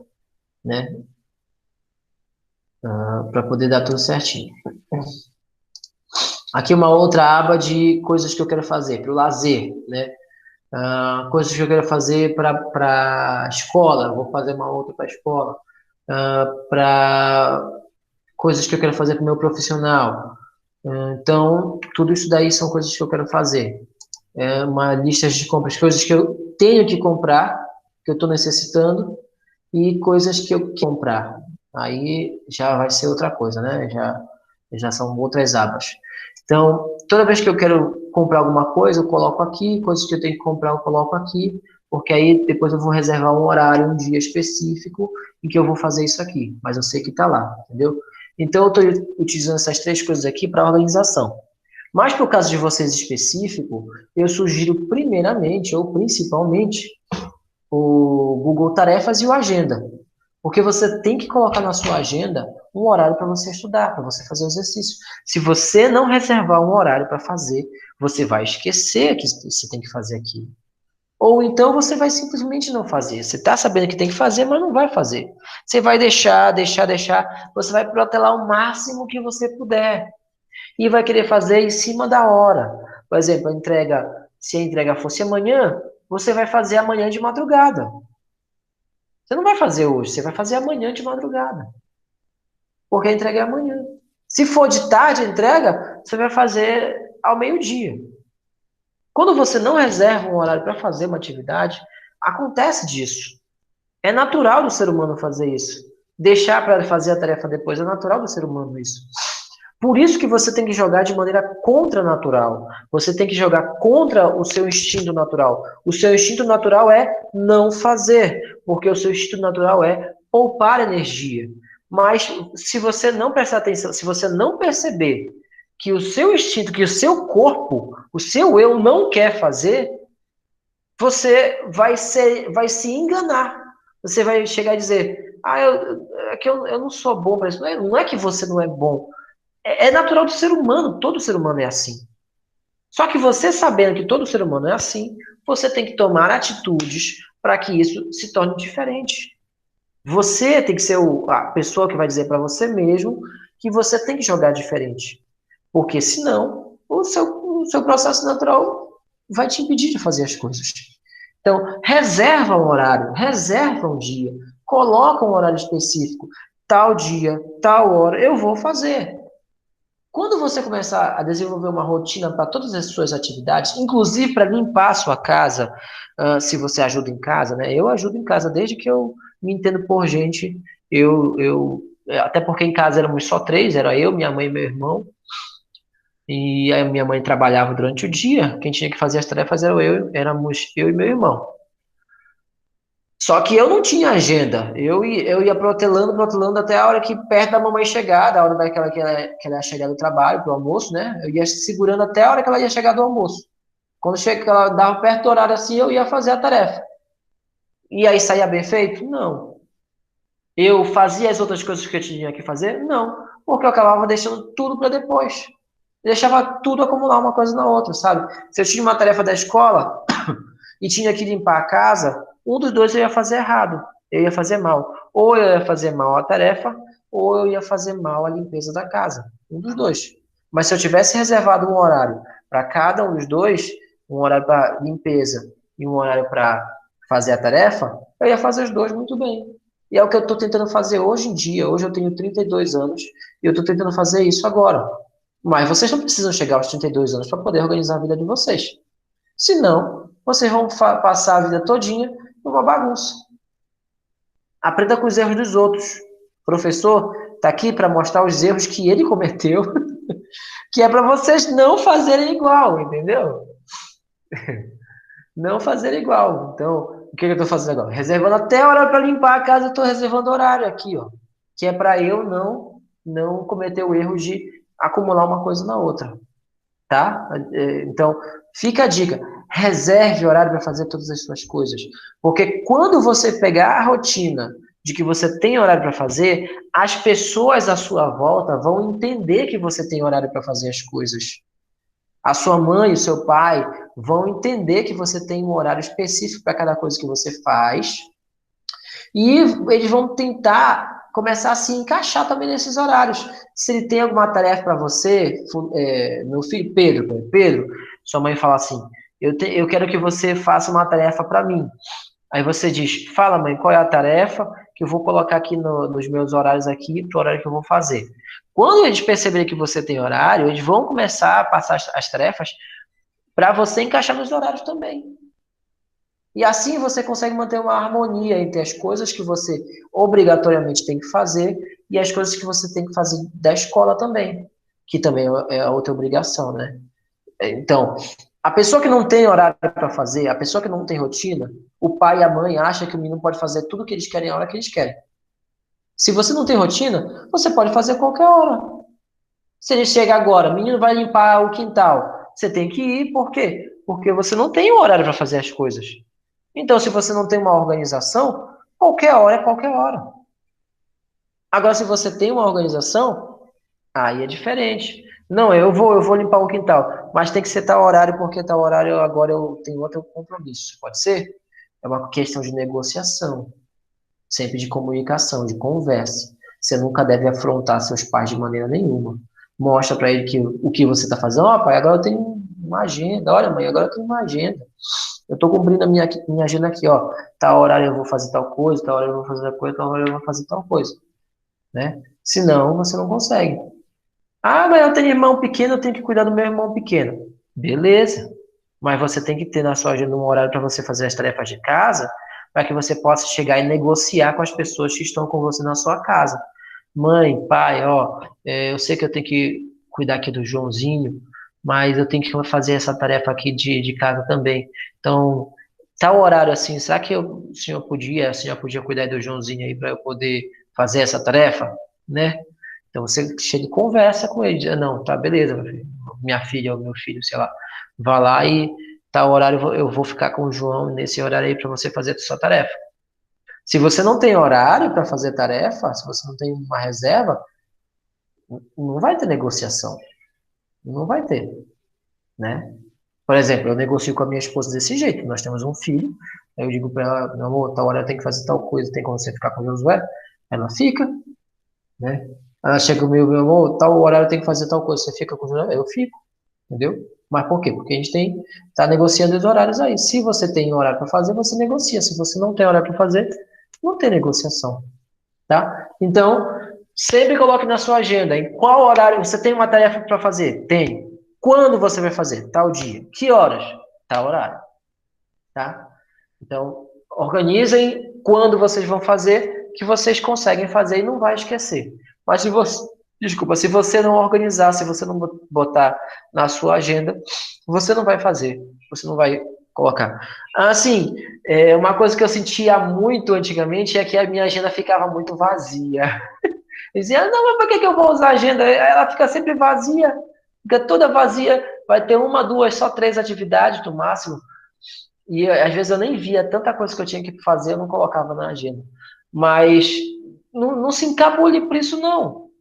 né? Para poder dar tudo certinho. Aqui uma outra aba de coisas que eu quero fazer, para o lazer, né? Coisas que eu quero fazer para a escola, vou fazer uma outra para a escola. Para coisas que eu quero fazer para o meu profissional. Então, tudo isso daí são coisas que eu quero fazer. É uma lista de compras, coisas que eu tenho que comprar, que eu estou necessitando, e coisas que eu quero comprar. Aí já vai ser outra coisa, né? Já são outras abas. Então, toda vez que eu quero comprar alguma coisa, eu coloco aqui, coisas que eu tenho que comprar, eu coloco aqui, porque aí depois eu vou reservar um horário, um dia específico, em que eu vou fazer isso aqui, mas eu sei que está lá, entendeu? Então, eu estou utilizando essas 3 coisas aqui para organização. Mas, para o caso de vocês específico, eu sugiro primeiramente, ou principalmente, o Google Tarefas e o Agenda. Porque você tem que colocar na sua agenda um horário para você estudar, para você fazer o exercício. Se você não reservar um horário para fazer, você vai esquecer que você tem que fazer aquilo. Ou então você vai simplesmente não fazer. Você está sabendo que tem que fazer, mas não vai fazer. Você vai deixar. Você vai protelar o máximo que você puder. E vai querer fazer em cima da hora. Por exemplo, se a entrega fosse amanhã, você vai fazer amanhã de madrugada. Você não vai fazer hoje, você vai fazer amanhã de madrugada. Porque a entrega é amanhã. Se for de tarde a entrega, você vai fazer ao meio-dia. Quando você não reserva um horário para fazer uma atividade, acontece disso. É natural do ser humano fazer isso. Deixar para fazer a tarefa depois é natural do ser humano isso. Por isso que você tem que jogar de maneira contranatural. Você tem que jogar contra o seu instinto natural. O seu instinto natural é não fazer, porque o seu instinto natural é poupar energia. Mas se você não prestar atenção, se você não perceber que o seu instinto, que o seu corpo, o seu eu não quer fazer, você vai se enganar. Você vai chegar e dizer, eu não sou bom para isso. Não é que você não é bom. É natural do ser humano, todo ser humano é assim. Só que você sabendo que todo ser humano é assim, você tem que tomar atitudes para que isso se torne diferente. Você tem que ser a pessoa que vai dizer para você mesmo que você tem que jogar diferente. Porque senão, o seu processo natural vai te impedir de fazer as coisas. Então, reserva um horário, reserva um dia, coloca um horário específico. Tal dia, tal hora, eu vou fazer. Quando você começar a desenvolver uma rotina para todas as suas atividades, inclusive para limpar a sua casa, se você ajuda em casa, né? Eu ajudo em casa desde que eu me entendo por gente. Até porque em casa éramos só 3, era eu, minha mãe e meu irmão. E aí minha mãe trabalhava durante o dia, quem tinha que fazer as tarefas éramos eu e meu irmão. Só que eu não tinha agenda. Eu ia protelando até a hora que perto da mamãe chegar, da hora daquela que ela ia chegar do trabalho, pro almoço, né? Eu ia segurando até a hora que ela ia chegar do almoço. Quando ela dava perto do horário assim, eu ia fazer a tarefa. E aí saía bem feito? Não. Eu fazia as outras coisas que eu tinha que fazer? Não. Porque eu acabava deixando tudo para depois. Eu deixava tudo acumular uma coisa na outra, sabe? Se eu tinha uma tarefa da escola e tinha que limpar a casa, um dos dois eu ia fazer errado, eu ia fazer mal. Ou eu ia fazer mal a tarefa, ou eu ia fazer mal a limpeza da casa. Um dos dois. Mas se eu tivesse reservado um horário para cada um dos dois, um horário para limpeza e um horário para fazer a tarefa, eu ia fazer os dois muito bem. E é o que eu estou tentando fazer hoje em dia. Hoje eu tenho 32 anos e eu estou tentando fazer isso agora. Mas vocês não precisam chegar aos 32 anos para poder organizar a vida de vocês. Senão, vocês vão passar a vida todinha numa bagunça. Aprenda com os erros dos outros. O professor está aqui para mostrar os erros que ele cometeu, que é para vocês não fazerem igual, entendeu? Não fazer igual. Então, o que eu estou fazendo agora? Reservando até hora para limpar a casa, eu estou reservando horário aqui, ó. Que é para eu não cometer o erro de acumular uma coisa na outra. Tá? Então, fica a dica. Reserve horário para fazer todas as suas coisas. Porque quando você pegar a rotina de que você tem horário para fazer, as pessoas à sua volta vão entender que você tem horário para fazer as coisas. A sua mãe e o seu pai vão entender que você tem um horário específico para cada coisa que você faz. E eles vão tentar começar a se encaixar também nesses horários. Se ele tem alguma tarefa para você, meu filho, Pedro, sua mãe fala assim, eu quero que você faça uma tarefa para mim. Aí você diz, fala mãe, qual é a tarefa que eu vou colocar aqui nos meus horários aqui, para o horário que eu vou fazer. Quando eles perceberem que você tem horário, eles vão começar a passar as tarefas para você encaixar nos horários também. E assim você consegue manter uma harmonia entre as coisas que você obrigatoriamente tem que fazer e as coisas que você tem que fazer da escola também, que também é a outra obrigação, né? Então, a pessoa que não tem horário para fazer, a pessoa que não tem rotina, o pai e a mãe acham que o menino pode fazer tudo o que eles querem a hora que eles querem. Se você não tem rotina, você pode fazer a qualquer hora. Se ele chega agora, o menino vai limpar o quintal, você tem que ir, por quê? Porque você não tem horário para fazer as coisas. Então, se você não tem uma organização, qualquer hora é qualquer hora. Agora, se você tem uma organização, aí é diferente. Não, eu vou limpar o quintal, mas tem que ser tal horário, porque tal horário agora eu tenho outro compromisso. Pode ser? É uma questão de negociação, sempre de comunicação, de conversa. Você nunca deve afrontar seus pais de maneira nenhuma. Mostra para ele que o que você está fazendo. Ó, pai, agora eu tenho uma agenda. Olha, mãe, agora eu tenho uma agenda. Eu estou cumprindo a minha agenda aqui, ó. Tal horário eu vou fazer tal coisa, tal hora eu vou fazer tal coisa, tal hora eu vou fazer tal coisa. Né? Senão, você não consegue. Ah, mas eu tenho irmão pequeno, eu tenho que cuidar do meu irmão pequeno. Beleza. Mas você tem que ter na sua agenda um horário para você fazer as tarefas de casa, para que você possa chegar e negociar com as pessoas que estão com você na sua casa. Mãe, pai, ó, eu sei que eu tenho que cuidar aqui do Joãozinho, mas eu tenho que fazer essa tarefa aqui de casa também. Então, tal horário assim, será que a senhora podia cuidar do Joãozinho aí para eu poder fazer essa tarefa, né? Então você chega e conversa com ele, diz, não, tá, beleza, minha filha ou meu filho, sei lá, vá lá e tal horário eu vou ficar com o João nesse horário aí para você fazer a sua tarefa. Se você não tem horário para fazer tarefa, se você não tem uma reserva, não vai ter negociação. Não vai ter, né? Por exemplo, eu negocio com a minha esposa desse jeito. Nós temos um filho, aí eu digo para ela, meu amor, tal hora eu tenho que fazer tal coisa, tem como você ficar com o Josué? Ela fica, né? Ela chega comigo, meu amor, tal horário eu tenho que fazer tal coisa, você fica com o Josué? Eu fico, entendeu? Mas por quê? Porque a gente tá negociando os horários aí. Se você tem horário para fazer, você negocia. Se você não tem horário para fazer, não tem negociação, tá? Então, sempre coloque na sua agenda em qual horário você tem uma tarefa para fazer. Tem. Quando você vai fazer? Tal dia. Que horas? Tal horário, tá? Então, organizem quando vocês vão fazer, que vocês conseguem fazer e não vai esquecer. Mas se você não organizar, se você não botar na sua agenda, você não vai fazer, você não vai colocar. Assim, uma coisa que eu sentia muito antigamente é que a minha agenda ficava muito vazia. Eu dizia, não, mas por que eu vou usar a agenda? Ela fica sempre vazia, fica toda vazia, vai ter uma, duas, só 3 atividades no máximo. E às vezes eu nem via tanta coisa que eu tinha que fazer, eu não colocava na agenda. Mas não se encabule por isso, não.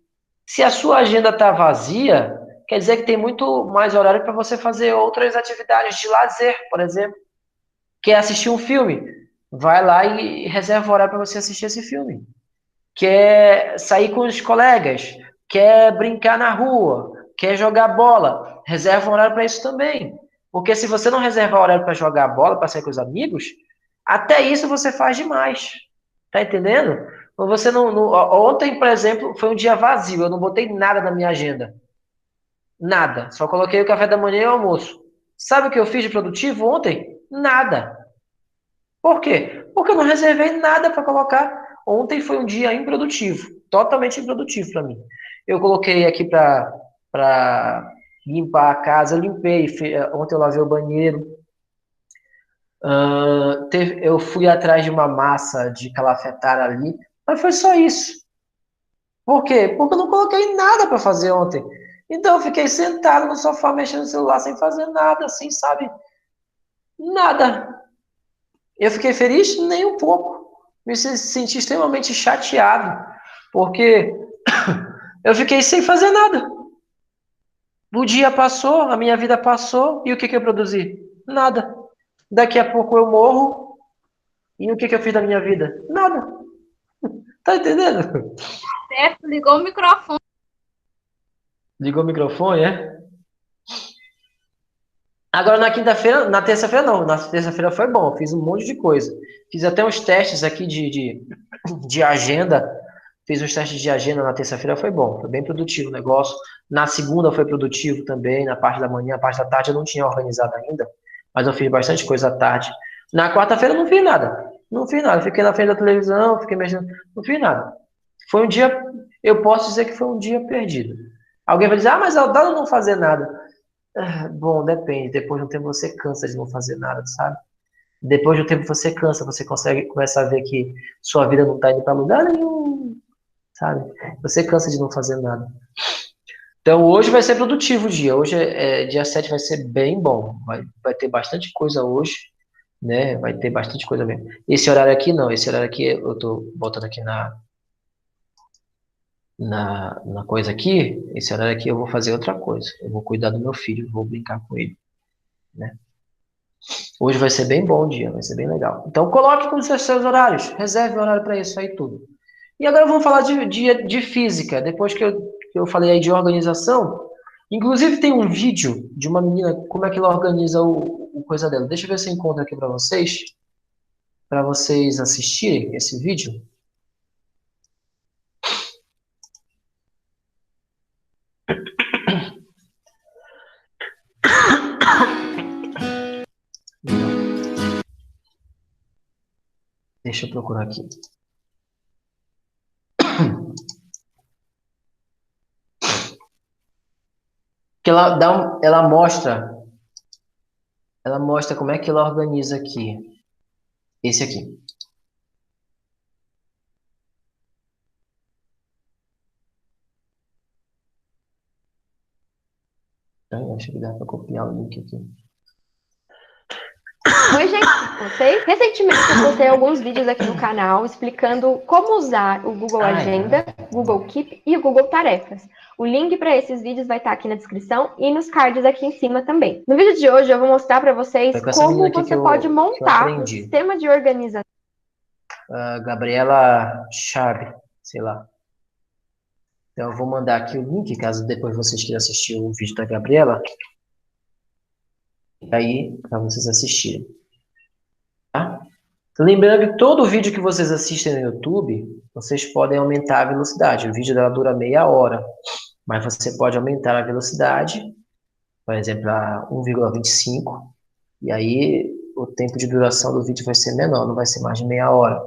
Se a sua agenda está vazia, quer dizer que tem muito mais horário para você fazer outras atividades de lazer, por exemplo. Quer assistir um filme? Vai lá e reserva horário para você assistir esse filme. Quer sair com os colegas? Quer brincar na rua? Quer jogar bola? Reserva um horário para isso também. Porque se você não reservar horário para jogar bola, para sair com os amigos, até isso você faz demais. Tá entendendo? Você ontem, por exemplo, foi um dia vazio. Eu não botei nada na minha agenda. Nada. Só coloquei o café da manhã e o almoço. Sabe o que eu fiz de produtivo ontem? Nada. Por quê? Porque eu não reservei nada para colocar. Ontem foi um dia improdutivo. Totalmente improdutivo para mim. Eu coloquei aqui para limpar a casa. Eu limpei. Ontem eu lavei o banheiro. Eu fui atrás de uma massa de calafetar ali. Mas foi só isso. Por quê? Porque eu não coloquei nada para fazer ontem. Então eu fiquei sentado no sofá mexendo no celular sem fazer nada, assim, sabe? Nada. Eu fiquei feliz? Nem um pouco. Me senti extremamente chateado, porque eu fiquei sem fazer nada. O dia passou, a minha vida passou, e o que eu produzi? Nada. Daqui a pouco eu morro, e o que eu fiz da minha vida? Nada. Tá entendendo? Certo, ligou o microfone. Ligou o microfone, é? Agora na quinta-feira, na terça-feira não, na terça-feira foi bom, fiz um monte de coisa. Fiz até uns testes aqui de agenda, fiz uns testes de agenda na terça-feira, foi bom, foi bem produtivo o negócio. Na segunda foi produtivo também, na parte da manhã, a parte da tarde eu não tinha organizado ainda, mas eu fiz bastante coisa à tarde. Na quarta-feira eu não fiz nada, não fiz nada, fiquei na frente da televisão, fiquei mexendo, não fiz nada. Foi um dia, eu posso dizer que foi um dia perdido. Alguém vai dizer, mas dá pra não fazer nada. Bom, depende. Depois de um tempo você cansa de não fazer nada, sabe? Depois de um tempo você cansa, você começa a ver que sua vida não tá indo para lugar nenhum, sabe? Você cansa de não fazer nada. Então hoje vai ser produtivo o dia. Hoje dia 7 vai ser bem bom. Vai ter bastante coisa hoje, né? Vai ter bastante coisa mesmo. Esse horário aqui não, esse horário aqui eu tô botando aqui na coisa aqui, esse horário aqui eu vou fazer outra coisa. Eu vou cuidar do meu filho, vou brincar com ele, né? Hoje vai ser bem bom o dia, vai ser bem legal. Então coloque com os seus horários, reserve um horário para isso aí tudo. E agora vamos falar de física, depois que eu falei aí de organização. Inclusive tem um vídeo de uma menina, como é que ela organiza o coisa dela. Deixa eu ver se eu encontro aqui para vocês assistirem esse vídeo. Deixa eu procurar aqui. Que ela mostra como é que ela organiza aqui. Esse aqui. Acho que dá para copiar o link aqui. Oi, gente, com vocês? Recentemente eu postei alguns vídeos aqui no canal explicando como usar o Google Agenda, Google Keep e o Google Tarefas. O link para esses vídeos vai estar aqui na descrição e nos cards aqui em cima também. No vídeo de hoje eu vou mostrar para vocês como você pode montar um sistema de organização. Gabriela Chave, sei lá. Então eu vou mandar aqui o link, caso depois vocês queiram assistir o vídeo da Gabriela. Aí, para vocês assistirem. Tá? Lembrando que todo vídeo que vocês assistem no YouTube, vocês podem aumentar a velocidade. O vídeo dela dura meia hora, mas você pode aumentar a velocidade, por exemplo, a 1,25, e aí o tempo de duração do vídeo vai ser menor, não vai ser mais de meia hora.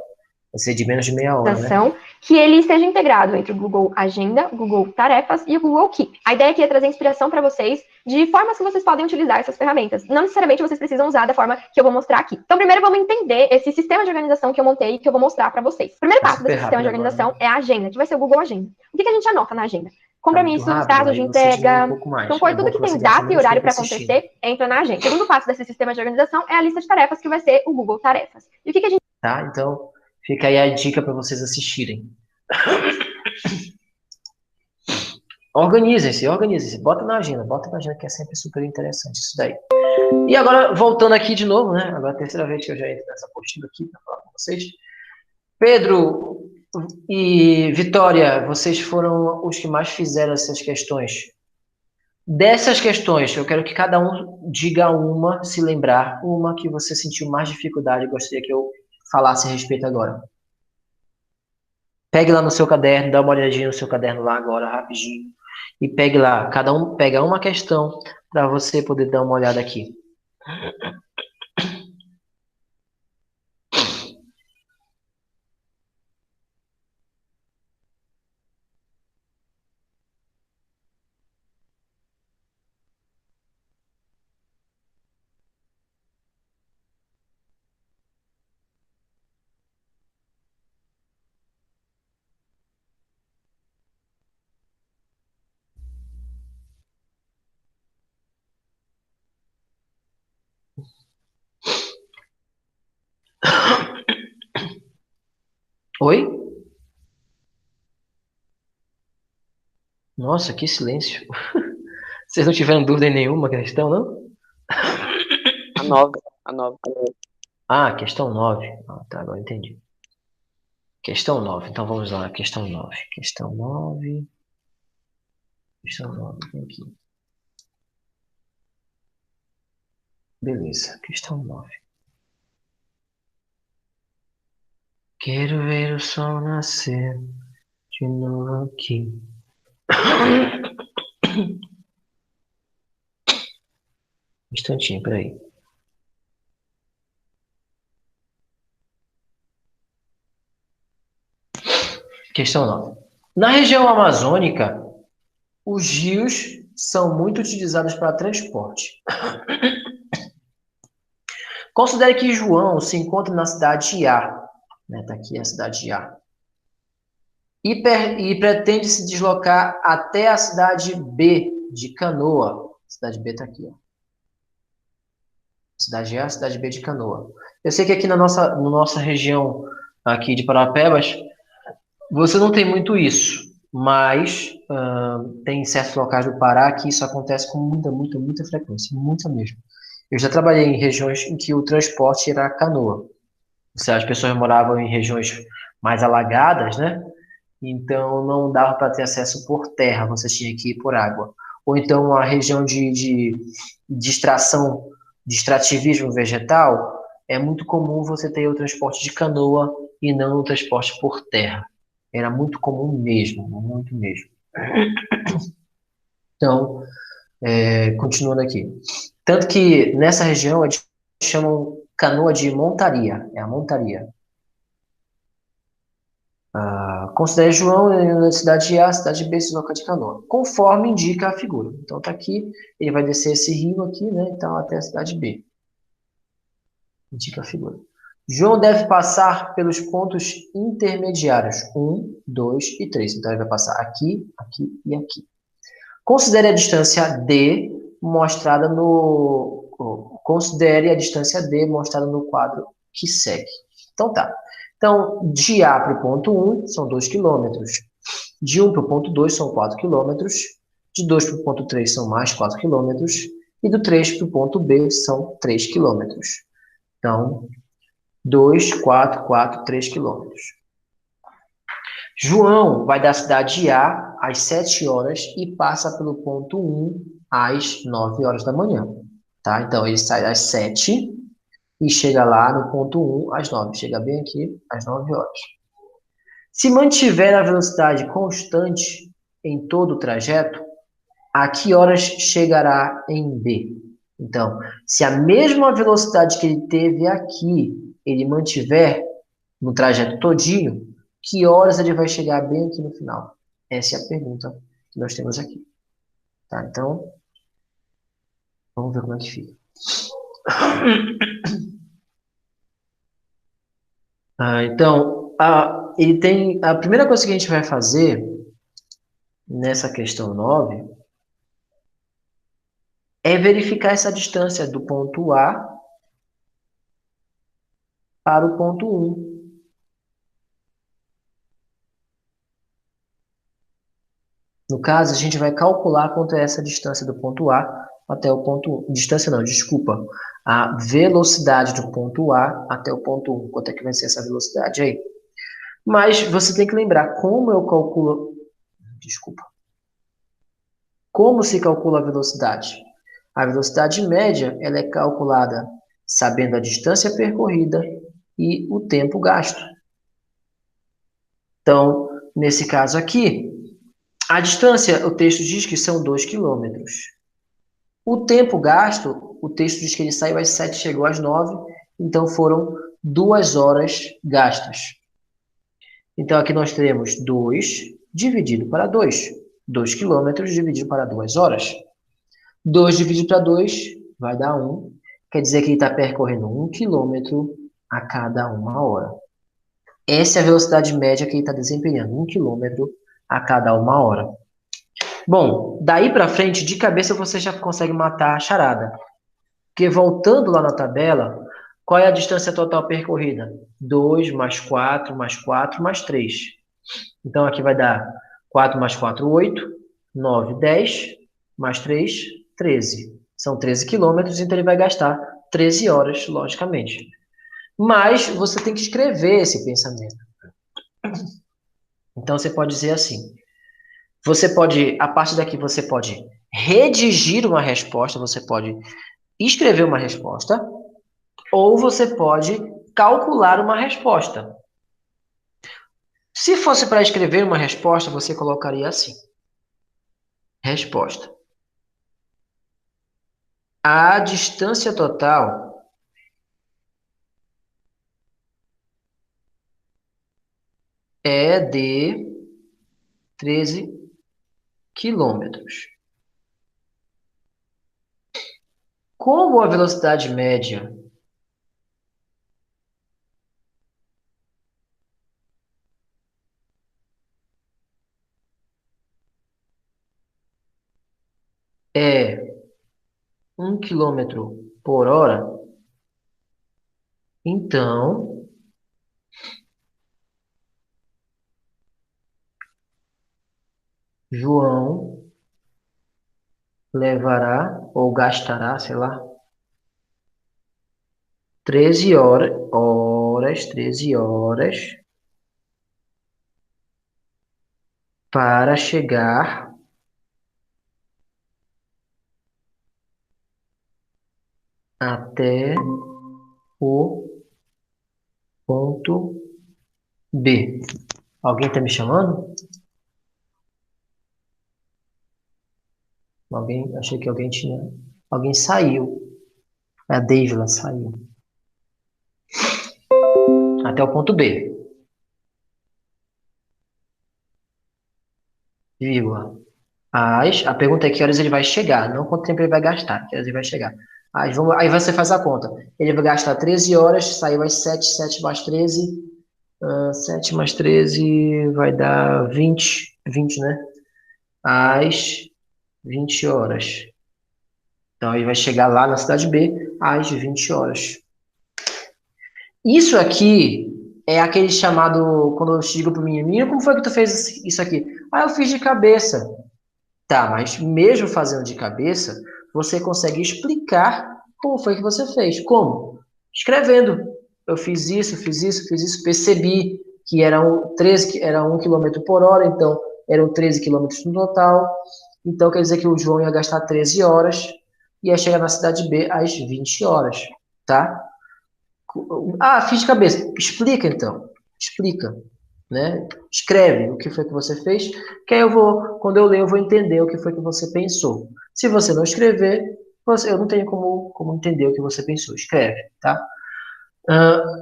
Vai ser de menos de meia hora, né? Que ele esteja integrado entre o Google Agenda, o Google Tarefas e o Google Keep. A ideia aqui é trazer inspiração para vocês de formas que vocês podem utilizar essas ferramentas. Não necessariamente vocês precisam usar da forma que eu vou mostrar aqui. Então, primeiro vamos entender esse sistema de organização que eu montei e que eu vou mostrar para vocês. O primeiro passo desse sistema de organização é a agenda, que vai ser o Google Agenda. O que a gente anota na agenda? Compromissos, prazos de entrega, então tudo que tem data e horário para acontecer, entra na agenda. O segundo passo desse sistema de organização é a lista de tarefas, que vai ser o Google Tarefas. E o que a gente... Tá, então fica aí a dica para vocês assistirem. Organizem-se. Bota na agenda que é sempre super interessante isso daí. E agora, voltando aqui de novo, né? Agora é a terceira vez que eu já entro nessa apostila aqui para falar com vocês. Pedro e Vitória, vocês foram os que mais fizeram essas questões. Dessas questões, eu quero que cada um diga uma, se lembrar, uma que você sentiu mais dificuldade e gostaria que eu falasse a respeito agora. Pegue lá no seu caderno, dá uma olhadinha no seu caderno lá agora, rapidinho. E pegue lá, cada um pega uma questão para você poder dar uma olhada aqui. Oi? Nossa, que silêncio. Vocês não tiveram dúvida em nenhuma questão, não? A 9. A 9. Ah, questão 9. Ah, tá, agora entendi. Questão 9. Então vamos lá, questão 9. Questão 9. Questão 9, tem aqui. Beleza, questão 9. Quero ver o sol nascer de novo aqui. Um instantinho, peraí. Questão 9. Na região amazônica, os rios são muito utilizados para transporte. Considere que João se encontra na cidade A. Tá aqui a cidade A. E pretende se deslocar até a cidade B, de Canoa. A cidade B está aqui, ó. Cidade A, cidade B de Canoa. Eu sei que aqui na nossa região aqui de Parapebas, você não tem muito isso, mas tem certos locais do Pará que isso acontece com muita frequência, muita mesmo. Eu já trabalhei em regiões em que o transporte era canoa. Ou seja, as pessoas moravam em regiões mais alagadas, né? Então não dava para ter acesso por terra, você tinha que ir por água. Ou então uma região de extração, de extrativismo vegetal, é muito comum você ter o transporte de canoa e não o transporte por terra. Era muito comum mesmo, muito mesmo. Então, continuando aqui. Tanto que nessa região eles chamam canoa de montaria, é a montaria. Considere João na cidade A, cidade B, se desloca de canoa, conforme indica a figura. Então tá aqui, ele vai descer esse rio aqui, né? Então até a cidade B. Indica a figura. João deve passar pelos pontos intermediários 1, 2 e 3. Então ele vai passar aqui, aqui e aqui. Considere a distância D mostrada no quadro que segue. Então tá. Então, de A para o ponto 1 são 2 km. De 1 para o ponto 2 são 4 km. De 2 para o ponto 3 são mais 4 km. E do 3 para o ponto B são 3 km. Então, 2, 4, 4, 3 km. João vai da cidade A às 7 horas e passa pelo ponto 1 às 9 horas da manhã. Tá? Então, ele sai às 7 e chega lá no ponto 1 às 9. Chega bem aqui às 9 horas. Se mantiver a velocidade constante em todo o trajeto, a que horas chegará em B? Então, se a mesma velocidade que ele teve aqui, ele mantiver no trajeto todinho, que horas ele vai chegar bem aqui no final? Essa é a pergunta que nós temos aqui. Tá? Então, vamos ver como é que fica. Então, ele tem a primeira coisa que a gente vai fazer nessa questão 9 é verificar essa distância do ponto A para o ponto 1. No caso, a gente vai calcular quanto é essa distância do ponto A até o ponto 1. Distância não, desculpa. A velocidade do ponto A até o ponto 1. Quanto é que vai ser essa velocidade aí? Mas você tem que lembrar como eu calculo... Desculpa. Como se calcula a velocidade? A velocidade média ela é calculada sabendo a distância percorrida e o tempo gasto. Então, nesse caso aqui, a distância, o texto diz que são 2 quilômetros. O tempo gasto, o texto diz que ele saiu às 7, chegou às 9, então foram 2 horas gastas. Então, aqui nós teremos 2 dividido para 2. 2 quilômetros dividido para 2 horas. 2 dividido para 2 vai dar 1. Quer dizer que ele está percorrendo 1 quilômetro a cada 1 hora. Essa é a velocidade média que ele está desempenhando, 1 quilômetro a cada 1 hora. Bom, daí para frente, de cabeça, você já consegue matar a charada. Porque voltando lá na tabela, qual é a distância total percorrida? 2 mais 4 mais 4 mais 3. Então, aqui vai dar 4 mais 4, 8, 9, 10, mais 3, 13. São 13 quilômetros, então ele vai gastar 13 horas, logicamente. Mas você tem que escrever esse pensamento. Então, você pode dizer assim. A partir daqui, você pode redigir uma resposta, você pode escrever uma resposta, ou você pode calcular uma resposta. Se fosse para escrever uma resposta, você colocaria assim. Resposta. A distância total é de 13 quilômetros. Como a velocidade média é 1 quilômetro por hora, então João levará ou gastará, sei lá, 13 horas para chegar até o ponto B. Alguém está me chamando? Achei que alguém tinha... Alguém saiu. A Deivila saiu. Até o ponto B. Vírgula. A pergunta é que horas ele vai chegar, não quanto tempo ele vai gastar, que horas ele vai chegar. Aí você faz a conta. Ele vai gastar 13 horas, saiu às 7, 7 mais 13. 7 mais 13 vai dar 20, né? Às 20 horas. Então, ele vai chegar lá na cidade B às 20 horas. Isso aqui é aquele chamado, quando eu digo para o menino, como foi que tu fez isso aqui? Eu fiz de cabeça. Tá, mas mesmo fazendo de cabeça, você consegue explicar como foi que você fez. Como? Escrevendo. Eu fiz isso, percebi que era 1 km por hora, então eram 13 km no total. Então quer dizer que o João ia gastar 13 horas e ia chegar na cidade B às 20 horas, tá? Fiz de cabeça. Explica então. Explica. Né? Escreve o que foi que você fez, que aí quando eu ler, eu vou entender o que foi que você pensou. Se você não escrever, eu não tenho como entender o que você pensou. Escreve, tá?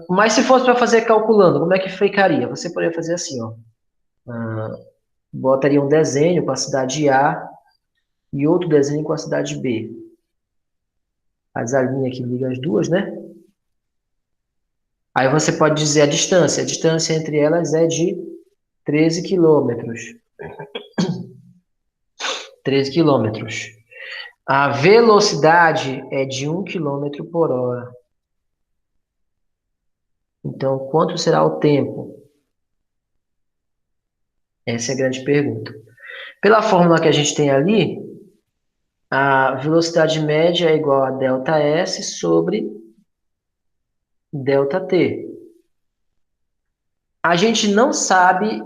Mas se fosse para fazer calculando, como é que ficaria? Você poderia fazer assim, ó. Botaria um desenho com a cidade A e outro desenho com a cidade B. Faz a linha que liga as duas, né? Aí você pode dizer a distância. A distância entre elas é de 13 quilômetros. 13 quilômetros. A velocidade é de 1 quilômetro por hora. Então, quanto será o tempo? Essa é a grande pergunta. Pela fórmula que a gente tem ali, a velocidade média é igual a ΔS sobre ΔT. A gente não sabe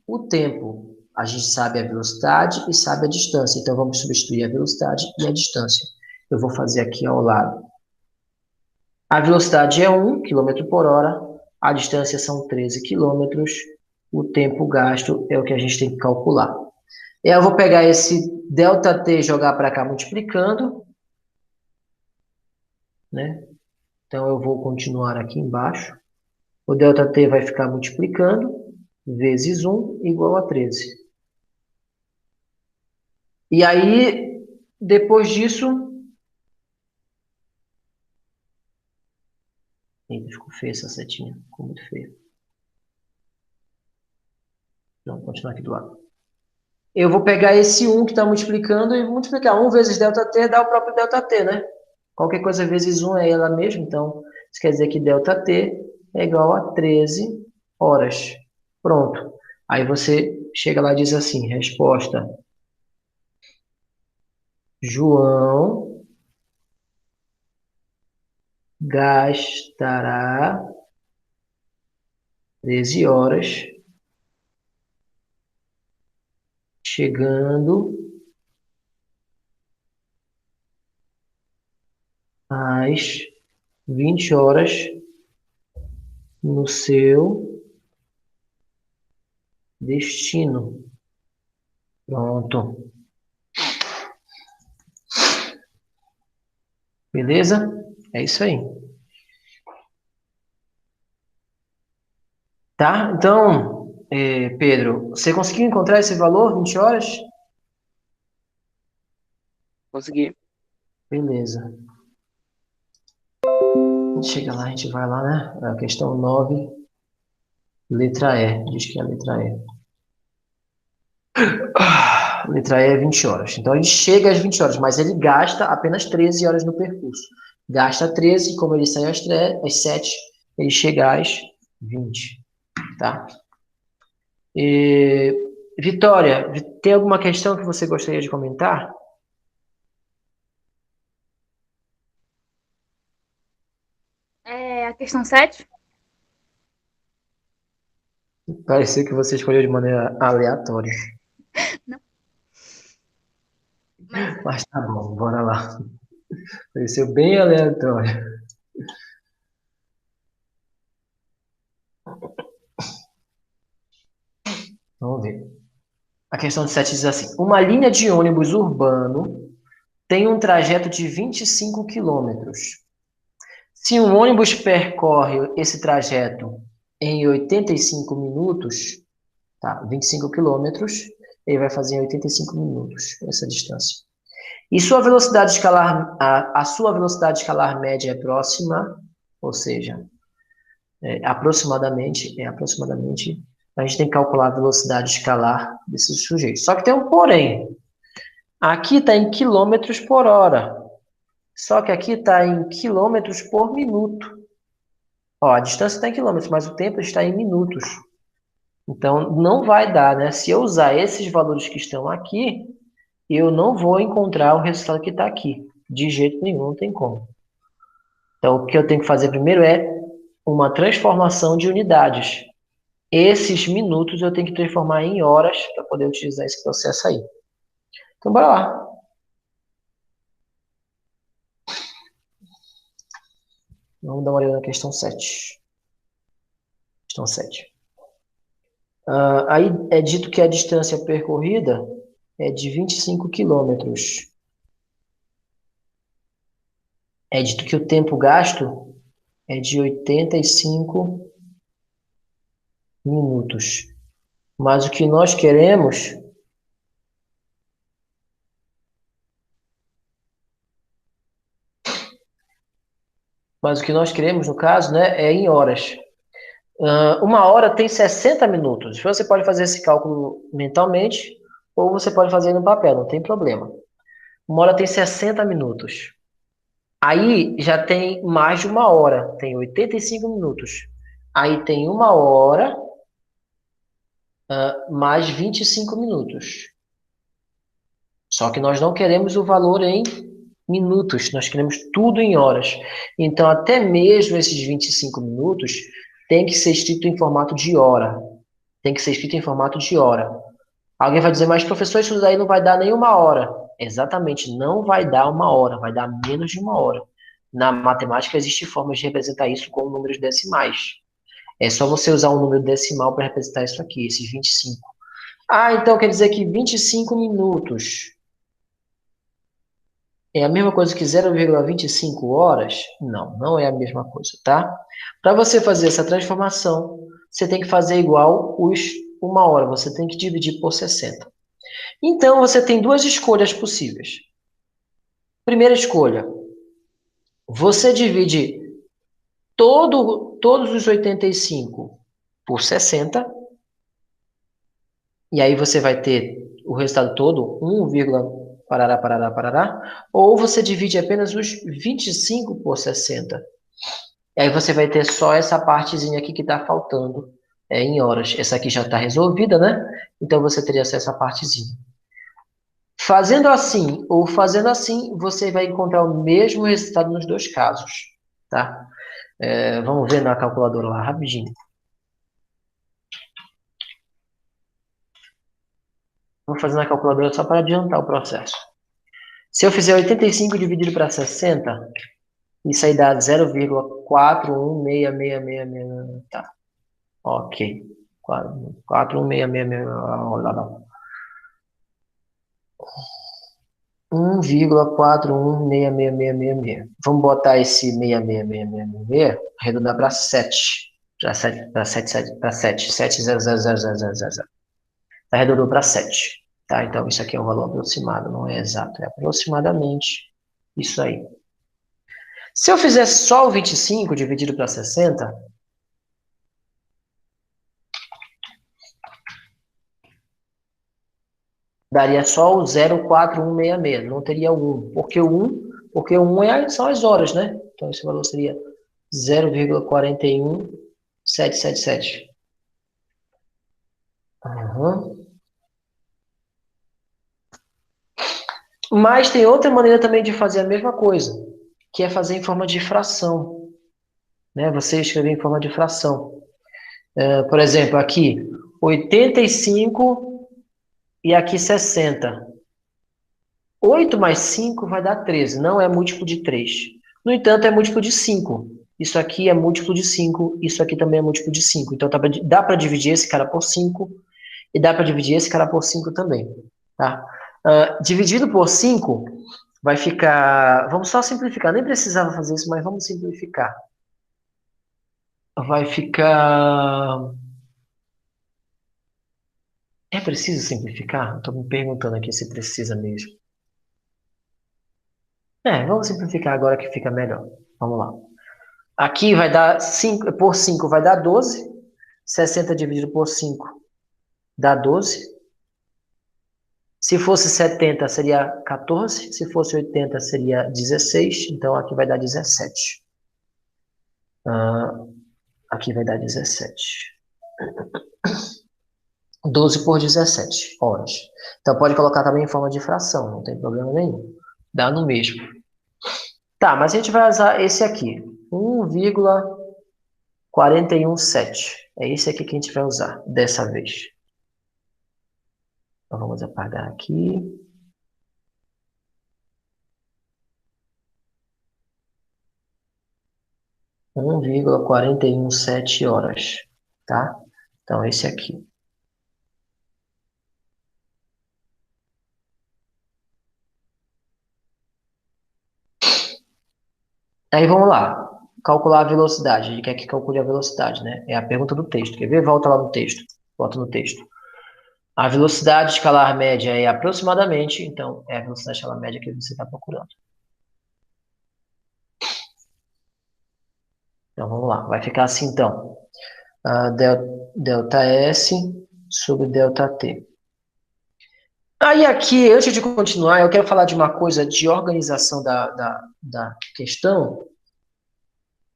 o tempo. A gente sabe a velocidade e sabe a distância. Então, vamos substituir a velocidade e a distância. Eu vou fazer aqui ao lado. A velocidade é 1 km por hora. A distância são 13 quilômetros. o tempo gasto é o que a gente tem que calcular. E aí eu vou pegar esse ΔT e jogar para cá multiplicando, né? Então, eu vou continuar aqui embaixo. O ΔT vai ficar multiplicando, vezes 1 igual a 13. E aí, depois disso... Eita, ficou feia essa setinha. Ficou muito feia. Vamos continuar aqui do lado. Eu vou pegar esse 1 que está multiplicando e multiplicar 1 vezes ΔT dá o próprio ΔT, né? Qualquer coisa vezes 1 é ela mesma, então isso quer dizer que ΔT é igual a 13 horas. Pronto. Aí você chega lá e diz assim, resposta: João gastará 13 horas chegando às 20 horas no seu destino. Pronto. Beleza? É isso aí. Tá? Então, Pedro, você conseguiu encontrar esse valor, 20 horas? Consegui. Beleza. A gente chega lá, a gente vai lá, né? A questão 9, letra E. Diz que é a letra E. Letra E é 20 horas. Então, ele chega às 20 horas, mas ele gasta apenas 13 horas no percurso. Gasta 13, como ele sai às 7, ele chega às 20. Tá? Vitória, tem alguma questão que você gostaria de comentar? É a questão 7? Pareceu que você escolheu de maneira aleatória. Não. Mas Mas tá bom, bora lá. Pareceu bem aleatório. Vamos ver. A questão de 7 diz assim: uma linha de ônibus urbano tem um trajeto de 25 quilômetros. Se um ônibus percorre esse trajeto em 85 minutos, tá? 25 quilômetros, ele vai fazer em 85 minutos essa distância. E sua velocidade escalar, a sua velocidade escalar média é próxima, ou seja, aproximadamente, a gente tem que calcular a velocidade escalar desse sujeito. Só que tem um porém. Aqui está em quilômetros por hora. Só que aqui está em quilômetros por minuto. Ó, a distância está em quilômetros, mas o tempo está em minutos. Então, não vai dar, né? Se eu usar esses valores que estão aqui, eu não vou encontrar o resultado que está aqui. De jeito nenhum, não tem como. Então, o que eu tenho que fazer primeiro é uma transformação de unidades. Esses minutos eu tenho que transformar em horas para poder utilizar esse processo aí. Então, bora lá. Vamos dar uma olhada na questão 7. Questão 7. Aí é dito que a distância percorrida é de 25 quilômetros. É dito que o tempo gasto é de 85 minutos. Mas o que nós queremos no caso, né, é em horas. Uma hora tem 60 minutos. Você pode fazer esse cálculo mentalmente ou você pode fazer no papel, não tem problema. Uma hora tem 60 minutos. Aí já tem mais de uma hora, tem 85 minutos. Aí tem uma hora mais 25 minutos. Só que nós não queremos o valor em minutos, nós queremos tudo em horas. Então, até mesmo esses 25 minutos tem que ser escrito em formato de hora. Tem que ser escrito em formato de hora. Alguém vai dizer, mas professor, isso daí não vai dar nem uma hora. Exatamente, não vai dar uma hora, vai dar menos de uma hora. Na matemática, existem formas de representar isso com números decimais. É só você usar um número decimal para representar isso aqui, esses 25. Ah, então quer dizer que 25 minutos é a mesma coisa que 0,25 horas? Não, não é a mesma coisa, tá? Para você fazer essa transformação, você tem que fazer igual os 1 hora, você tem que dividir por 60. Então, você tem duas escolhas possíveis. Primeira escolha, você divide todos os 85 por 60, e aí você vai ter o resultado todo, 1, parará, parará, parará, ou você divide apenas os 25 por 60. E aí você vai ter só essa partezinha aqui que está faltando em horas. Essa aqui já está resolvida, né? Então você teria acesso à partezinha. Fazendo assim ou fazendo assim, você vai encontrar o mesmo resultado nos dois casos, tá? Vamos ver na calculadora lá, rapidinho. Vou fazer na calculadora só para adiantar o processo. Se eu fizer 85 dividido para 60, isso aí dá 0,41666. Tá. Ok. 41666. 1,416666. Vamos botar esse 66666, arredondar para 7. Para 7. 7,00000. Arredondou para 7. Tá? Então, isso aqui é um valor aproximado, não é exato. É aproximadamente isso aí. Se eu fizer só o 25 dividido para 60, daria só o 0,4166, não teria o 1. Porque o 1 são as horas, né? Então, esse valor seria 0,41777. Mas tem outra maneira também de fazer a mesma coisa, que é fazer em forma de fração. Né? Você escrever em forma de fração. Por exemplo, aqui, 85 e aqui 60. 8 mais 5 vai dar 13, não é múltiplo de 3. No entanto, é múltiplo de 5. Isso aqui é múltiplo de 5, isso aqui também é múltiplo de 5. Então, dá para dividir esse cara por 5 e dá para dividir esse cara por 5 também. Tá? Dividido por 5 vai ficar... Vamos só simplificar, nem precisava fazer isso, mas vamos simplificar. Vai ficar... É preciso simplificar? Estou me perguntando aqui se precisa mesmo. Vamos simplificar agora que fica melhor. Vamos lá. Aqui vai dar 5, por 5 vai dar 12. 60 dividido por 5 dá 12. Se fosse 70 seria 14. Se fosse 80 seria 16. Então aqui vai dar 17. Aqui vai dar 17. 12 por 17 horas. Então pode colocar também em forma de fração, não tem problema nenhum. Dá no mesmo. Tá, mas a gente vai usar esse aqui. 1,417. É esse aqui que a gente vai usar dessa vez. Então vamos apagar aqui. — 1,417 horas. Tá? Então esse aqui. Aí vamos lá, calcular a velocidade. Ele quer que calcule a velocidade, né? É a pergunta do texto. Quer ver? Volta lá no texto. Volta no texto. A velocidade escalar média é aproximadamente, então é a velocidade escalar média que você está procurando. Então vamos lá, vai ficar assim então. Delta S sobre delta T. Aí aqui, antes de continuar, eu quero falar de uma coisa de organização da questão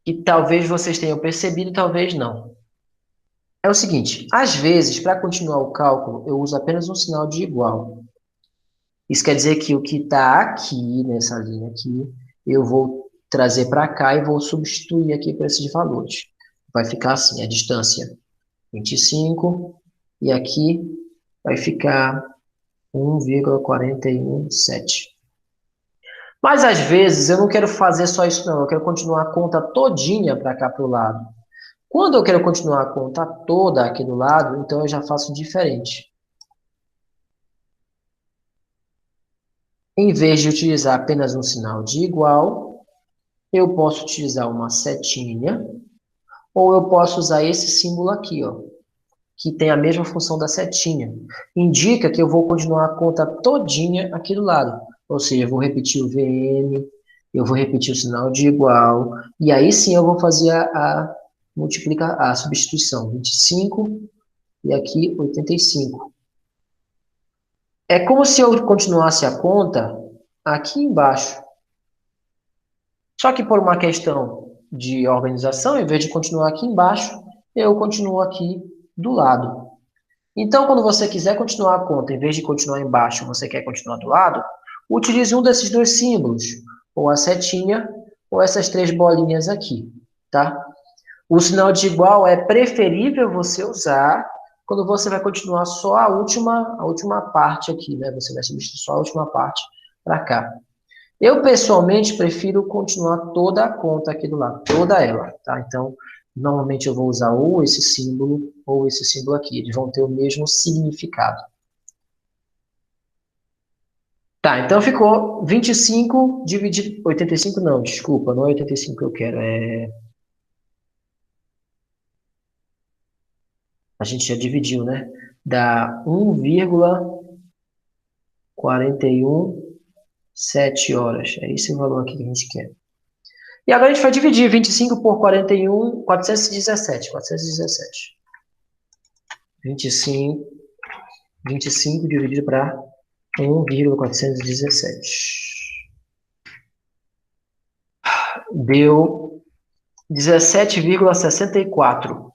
que talvez vocês tenham percebido, talvez não. É o seguinte, às vezes, para continuar o cálculo, eu uso apenas um sinal de igual. Isso quer dizer que o que está aqui, nessa linha aqui, eu vou trazer para cá e vou substituir aqui por esses valores. Vai ficar assim, a distância 25, e aqui vai ficar 1,417. Mas, às vezes, eu não quero fazer só isso, não. Eu quero continuar a conta todinha para cá para o lado. Quando eu quero continuar a conta toda aqui do lado, então eu já faço diferente. Em vez de utilizar apenas um sinal de igual, eu posso utilizar uma setinha, ou eu posso usar esse símbolo aqui, ó, que tem a mesma função da setinha. Indica que eu vou continuar a conta todinha aqui do lado. Ou seja, eu vou repetir o VM, eu vou repetir o sinal de igual, e aí sim eu vou fazer a substituição. 25 e aqui 85. É como se eu continuasse a conta aqui embaixo. Só que por uma questão de organização, em vez de continuar aqui embaixo, eu continuo aqui do lado. Então, quando você quiser continuar a conta, em vez de continuar embaixo, você quer continuar do lado, utilize um desses dois símbolos, ou a setinha, ou essas três bolinhas aqui, tá? O sinal de igual é preferível você usar quando você vai continuar só a última parte aqui, né? Você vai substituir só a última parte para cá. Eu, pessoalmente, prefiro continuar toda a conta aqui do lado, toda ela, tá? Então, normalmente eu vou usar ou esse símbolo aqui. Eles vão ter o mesmo significado. Tá, então ficou 25 dividido... 85 não, desculpa, não é 85 que eu quero, A gente já dividiu, né? Dá 1,417 horas. É esse o valor aqui que a gente quer. E agora a gente vai dividir 25 por 41, 417. 25 dividido para 1,417. Deu 17,64.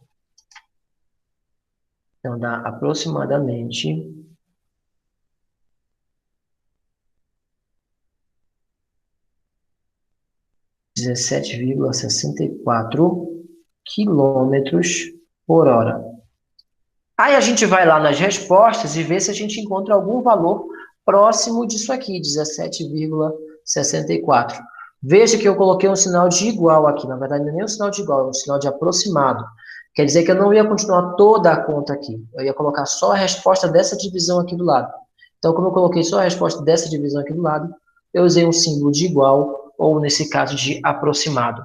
Então, dá aproximadamente 17,64 quilômetros por hora. Aí a gente vai lá nas respostas e vê se a gente encontra algum valor próximo disso aqui, 17,64. Veja que eu coloquei um sinal de igual aqui. Na verdade, não é nem um sinal de igual, é um sinal de aproximado. Quer dizer que eu não ia continuar toda a conta aqui. Eu ia colocar só a resposta dessa divisão aqui do lado. Então, como eu coloquei só a resposta dessa divisão aqui do lado, eu usei um símbolo de igual, ou nesse caso de aproximado.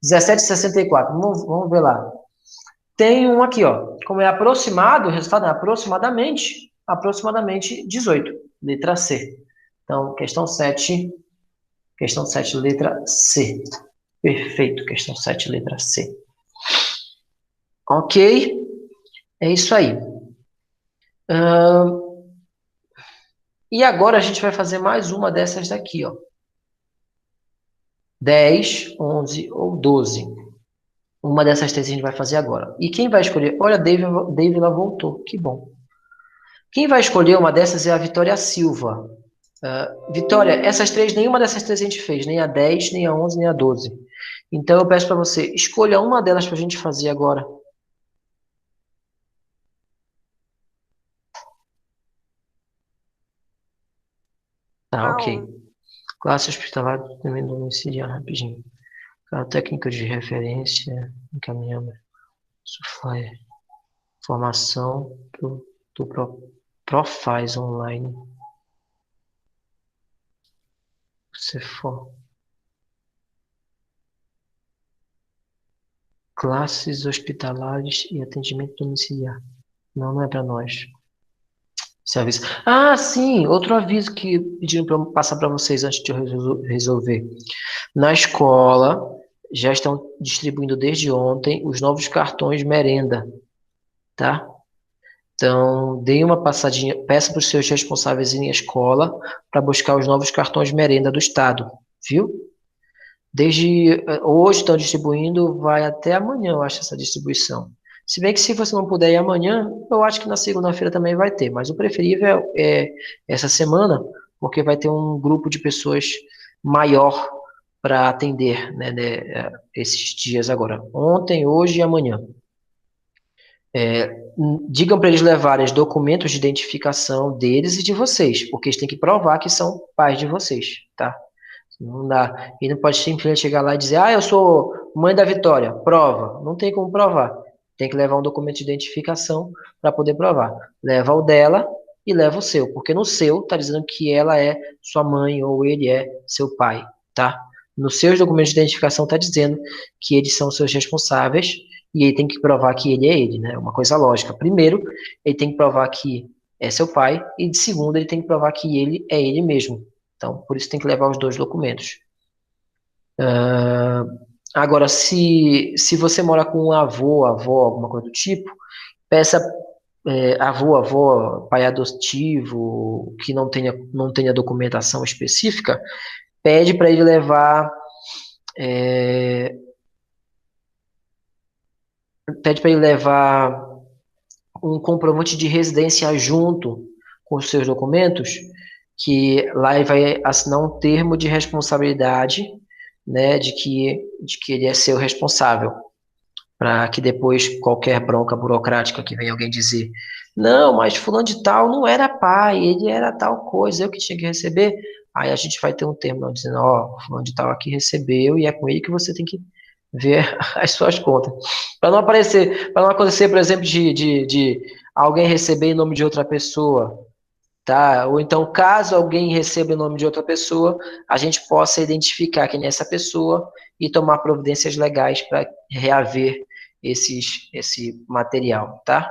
17,64. Vamos ver lá. Tem um aqui, ó. Como é aproximado, o resultado é aproximadamente 18. Letra C. Então, questão 7, letra C. Perfeito, questão 7, letra C. Ok? É isso aí. E agora a gente vai fazer mais uma dessas daqui, ó. 10, 11 ou 12. Uma dessas três a gente vai fazer agora. E quem vai escolher? Olha, David lá voltou. Que bom. Quem vai escolher uma dessas é a Vitória Silva. Vitória, essas três, nenhuma dessas três a gente fez. Nem a 10, nem a 11, nem a 12. Então eu peço para você, escolha uma delas para a gente fazer agora. Tá, ok. Classe hospitalar também domiciliar, rapidinho. Técnica de referência, encaminhamento, flyer, formação do Profis online. Se for classes hospitalares e atendimento domiciliar. Não é para nós. Serviço. Ah, sim, outro aviso que pediram para eu passar para vocês antes de eu resolver. Na escola, já estão distribuindo desde ontem os novos cartões merenda, tá? Então, deem uma passadinha, peça para os seus responsáveis irem à escola para buscar os novos cartões merenda do Estado, viu? Desde hoje estão distribuindo, vai até amanhã, eu acho, essa distribuição. Se bem que se você não puder ir amanhã, eu acho que na segunda-feira também vai ter, mas o preferível é essa semana, porque vai ter um grupo de pessoas maior para atender, né, esses dias agora, ontem, hoje e amanhã. Digam para eles levarem os documentos de identificação deles e de vocês, porque eles têm que provar que são pais de vocês, tá? Não dá. E não pode simplesmente chegar lá e dizer, eu sou mãe da Vitória, prova. Não tem como provar. Tem que levar um documento de identificação para poder provar. Leva o dela e leva o seu, porque no seu está dizendo que ela é sua mãe ou ele é seu pai, tá? Nos seus documentos de identificação está dizendo que eles são seus responsáveis e ele tem que provar que ele é ele, né? Uma coisa lógica. Primeiro, ele tem que provar que é seu pai e, de segundo, ele tem que provar que ele é ele mesmo. Então, por isso tem que levar os dois documentos. Agora, se você mora com um avô, avó, alguma coisa do tipo, peça avô, avó, pai adotivo, que não tenha documentação específica, pede para ele levar um comprovante de residência junto com os seus documentos, que lá ele vai assinar um termo de responsabilidade, né, de que ele é seu responsável, para que depois qualquer bronca burocrática que venha alguém dizer, não, mas fulano de tal não era pai, ele era tal coisa, eu que tinha que receber, aí a gente vai ter um termo dizendo, fulano de tal aqui recebeu e é com ele que você tem que ver as suas contas. Para não acontecer, por exemplo, de alguém receber em nome de outra pessoa, tá? Ou então, caso alguém receba em nome de outra pessoa, a gente possa identificar quem é essa pessoa e tomar providências legais para reaver esse material, tá?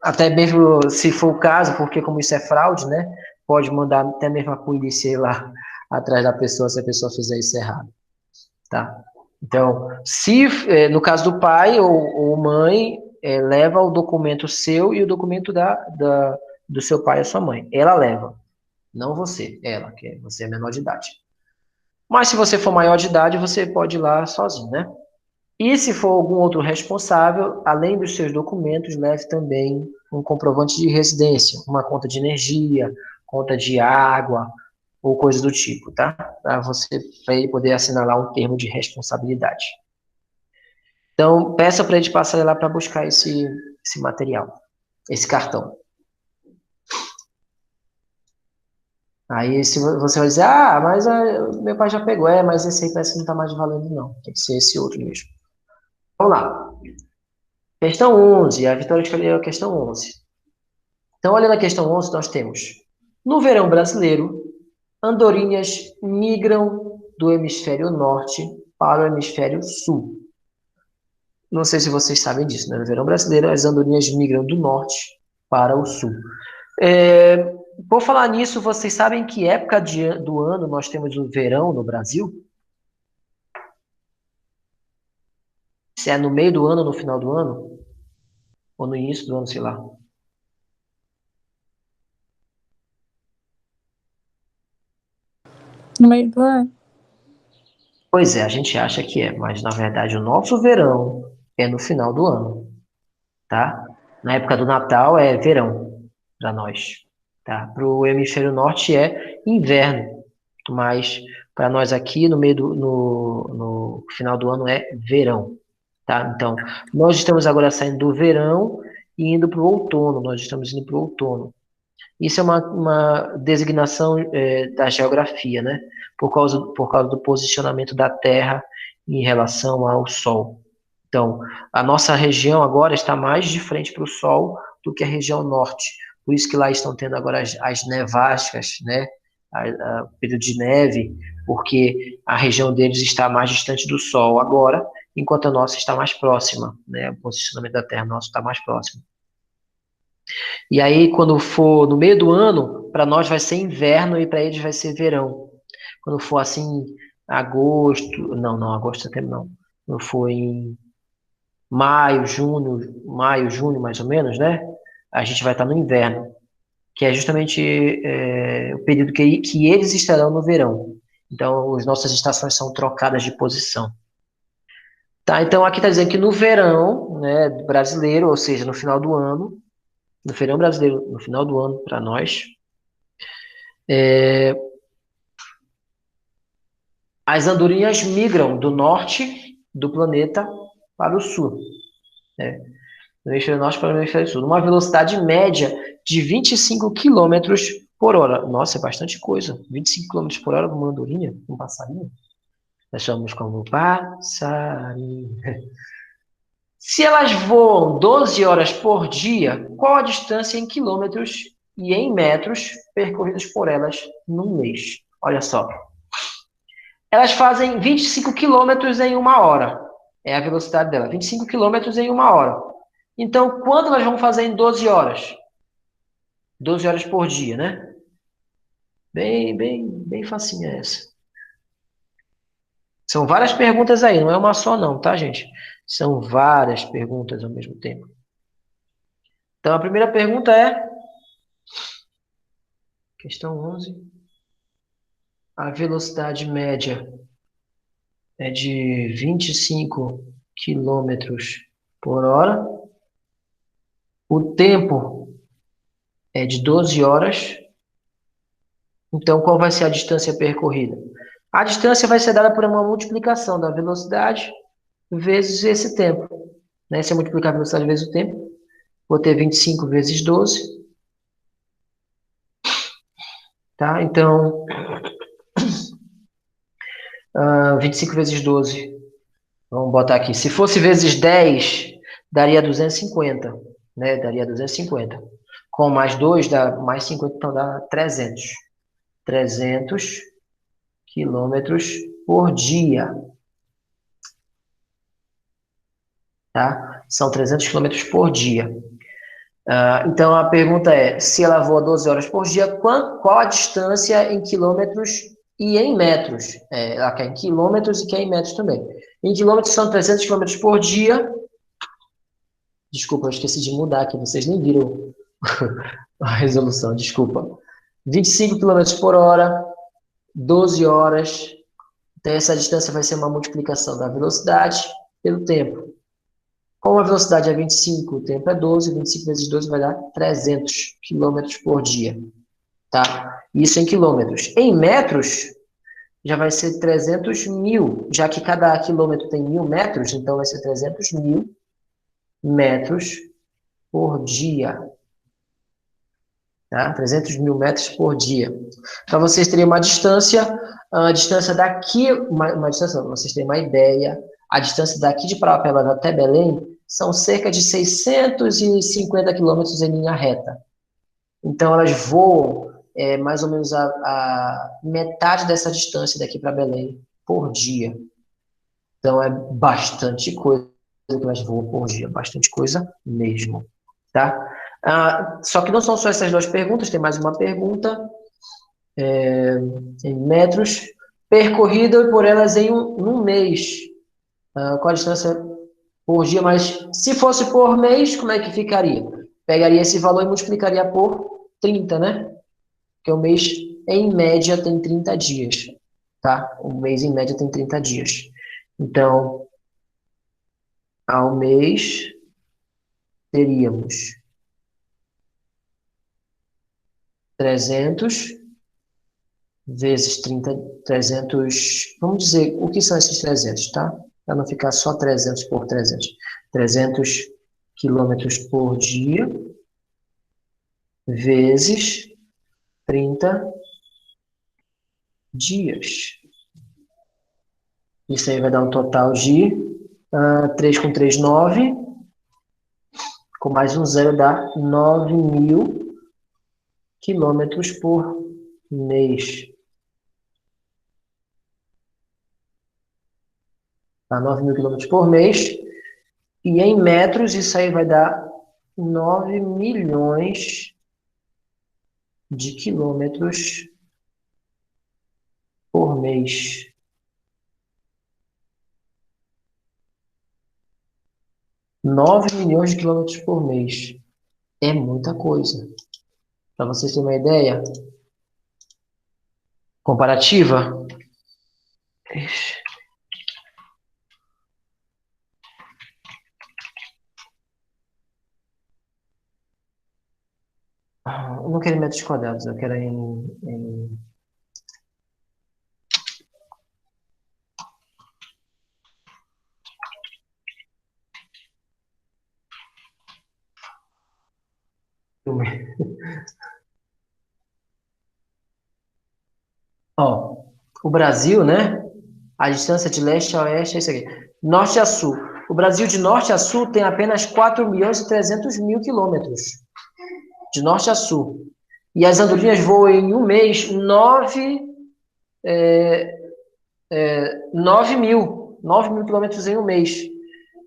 Até mesmo se for o caso, porque como isso é fraude, né? Pode mandar até mesmo a polícia ir lá atrás da pessoa se a pessoa fizer isso errado, tá? Então, se no caso do pai ou mãe, leva o documento seu e o documento do seu pai ou sua mãe. Ela leva, não você, ela, que você é menor de idade. Mas se você for maior de idade, você pode ir lá sozinho, né? E se for algum outro responsável, além dos seus documentos, leve também um comprovante de residência, uma conta de energia, conta de água, ou coisa do tipo, tá? Para ele poder assinar lá um termo de responsabilidade. Então, peça para ele passar lá para buscar esse material, esse cartão. Aí se você vai dizer, mas meu pai já pegou, mas esse aí parece que não está mais valendo não, tem que ser esse outro mesmo. Vamos lá. Questão 11, a Vitória escolheu a questão 11. Então, olhando a questão 11, nós temos, no verão brasileiro, andorinhas migram do hemisfério norte para o hemisfério sul. Não sei se vocês sabem disso, né? No verão brasileiro, as andorinhas migram do norte para o sul. Por falar nisso, vocês sabem que época do ano nós temos o verão no Brasil? Se é no meio do ano, no final do ano? Ou no início do ano, sei lá. No meio do ano? Pois é, a gente acha que é, mas na verdade o nosso verão é no final do ano, tá? Na época do Natal é verão para nós, tá? Para o hemisfério norte é inverno, mas para nós aqui no final do ano é verão, tá? Então, nós estamos agora saindo do verão e indo para o outono, nós estamos indo para o outono. Isso é uma designação da geografia, né? Por causa do posicionamento da Terra em relação ao Sol. Então, a nossa região agora está mais de frente para o Sol do que a região norte. Por isso que lá estão tendo agora as nevascas, né? O período de neve, porque a região deles está mais distante do Sol agora, enquanto a nossa está mais próxima, né? O posicionamento da Terra nosso está mais próximo. E aí, quando for no meio do ano, para nós vai ser inverno e para eles vai ser verão. Quando for assim, agosto, agosto, setembro não. Quando for em maio, junho, mais ou menos, né? A gente vai estar no inverno, que é justamente o período que eles estarão no verão. Então, as nossas estações são trocadas de posição. Tá, então aqui está dizendo que no verão, né, brasileiro, ou seja, no final do ano, no verão brasileiro, no final do ano, para nós, as andorinhas migram do norte do planeta para o sul, né? Do hemisfério norte para o hemisfério sul, numa velocidade média de 25 km por hora. Nossa, é bastante coisa. 25 quilômetros por hora uma andorinha, um passarinho. Nós chamamos como passarinho. Se elas voam 12 horas por dia, qual a distância em quilômetros e em metros percorridos por elas num mês? Olha só. Elas fazem 25 quilômetros em uma hora. É a velocidade dela. 25 quilômetros em uma hora. Então, quanto elas vão fazer em 12 horas? 12 horas por dia, né? Bem facinha essa. São várias perguntas aí, não é uma só não, tá, gente? São várias perguntas ao mesmo tempo. Então, a primeira pergunta é... Questão 11. A velocidade média é de 25 quilômetros por hora. O tempo é de 12 horas. Então, qual vai ser a distância percorrida? A distância vai ser dada por uma multiplicação da velocidade vezes esse tempo. Né? Se eu multiplicar a velocidade vezes o tempo, vou ter 25 vezes 12. Tá? Então, 25 vezes 12. Vamos botar aqui. Se fosse vezes 10, daria 250. Né? Daria 250. Com mais 2, dá mais 50, então dá 300. 300 quilômetros por dia. Tá? São 300 quilômetros por dia. Então, a pergunta é, se ela voa 12 horas por dia, qual a distância em quilômetros e em metros? Ela quer em quilômetros e quer em metros também. Em quilômetros são 300 quilômetros por dia. Desculpa, eu esqueci de mudar aqui, vocês nem viram a resolução, desculpa. 25 quilômetros por hora, 12 horas. Então, essa distância vai ser uma multiplicação da velocidade pelo tempo. Como a velocidade é 25, o tempo é 12, 25 vezes 12 vai dar 300 quilômetros por dia. Tá? Isso em quilômetros. Em metros, já vai ser 300 mil, já que cada quilômetro tem 1.000 metros, então vai ser 300 mil metros por dia. Tá? 300 mil metros por dia. Para vocês terem uma distância, a distância daqui, uma distância, para vocês terem uma ideia, a distância daqui de Parapebas até Belém são cerca de 650 quilômetros em linha reta. Então, elas voam mais ou menos a metade dessa distância daqui para Belém por dia. Então, é bastante coisa que elas voam por dia, bastante coisa mesmo. Tá? Só que não são só essas duas perguntas, tem mais uma pergunta. Em metros, percorrida por elas em um mês. Qual a distância por dia, mas se fosse por mês, como é que ficaria? Pegaria esse valor e multiplicaria por 30, né? Porque o mês, em média, tem 30 dias, tá? O mês, em média, tem 30 dias. Então, ao mês, teríamos 300 vezes 30, 300, vamos dizer, o que são esses 300, tá? Para não ficar só 300 por 300. 300 quilômetros por dia, vezes 30 dias. Isso aí vai dar um total de 3 com 3, 9. Com mais um zero dá 9.000 quilômetros por mês. Tá? 9.000 quilômetros por mês. E em metros, isso aí vai dar 9 milhões de quilômetros por mês. Nove milhões de quilômetros por mês. É muita coisa. Para vocês terem uma ideia comparativa, eu não quero em metros quadrados, eu quero em Ó, o Brasil, né? A distância de leste a oeste é isso aqui. Norte a sul. O Brasil de norte a sul tem apenas 4.300.000 quilômetros. De norte a sul. E as andorinhas voam em um mês 9 mil quilômetros em um mês.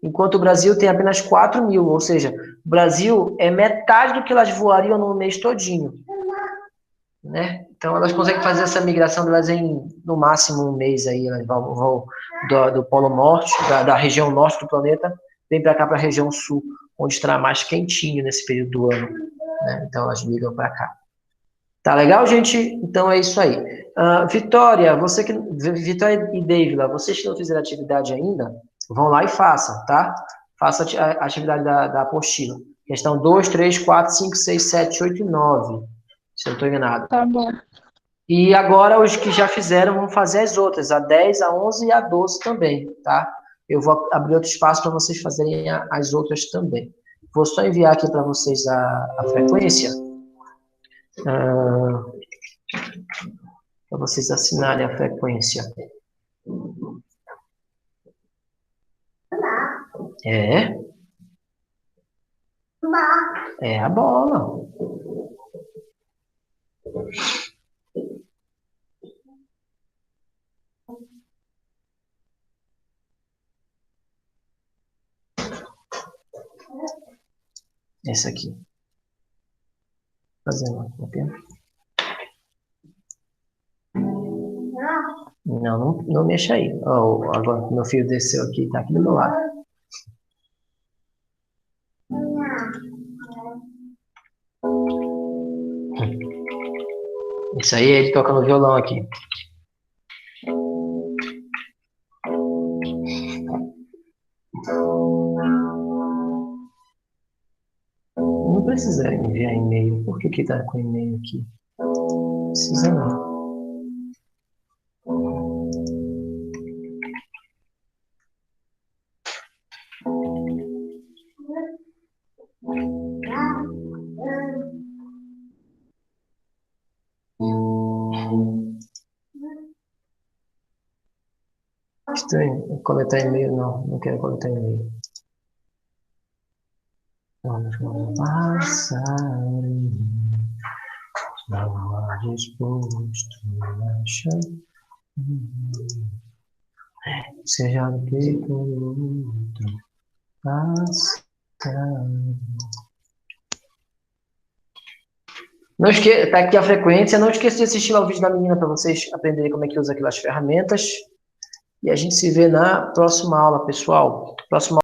Enquanto o Brasil tem apenas 4.000. Ou seja, o Brasil é metade do que elas voariam no mês todinho. Né? Então, elas conseguem fazer essa migração delas em, no máximo, um mês aí. Elas vão do Polo Norte, da região norte do planeta, vem para cá, para a região sul, onde estará mais quentinho nesse período do ano. Né? Então, elas migram para cá. Tá legal, gente? Então, é isso aí. Vitória, Vitória e Davila, vocês que não fizeram atividade ainda, vão lá e façam, tá? Faça a atividade da apostila. Questão 2, 3, 4, 5, 6, 7, 8 e 9. Se eu não estou enganado. Tá bom. E agora, os que já fizeram, vão fazer as outras, a 10, a 11 e a 12 também, tá? Eu vou abrir outro espaço para vocês fazerem as outras também. Vou só enviar aqui para vocês a frequência. Para vocês assinarem a frequência. É a bola. Esse aqui. Fazendo uma cópia. Não mexa aí. Agora meu filho desceu aqui, tá aqui do meu lado. Isso aí é ele tocando violão aqui. Não precisa enviar e-mail. Por que tá com e-mail aqui? Não precisa não. Estranho. Coletar e-mail, não quero coletar e-mail. Vamos passar. Não há disposto a achar. Seja do que por outro passar. Não esqueça, tá aqui a frequência. Não esqueça de assistir ao vídeo da menina para vocês aprenderem como é que usa aquelas ferramentas. E a gente se vê na próxima aula, pessoal. Próxima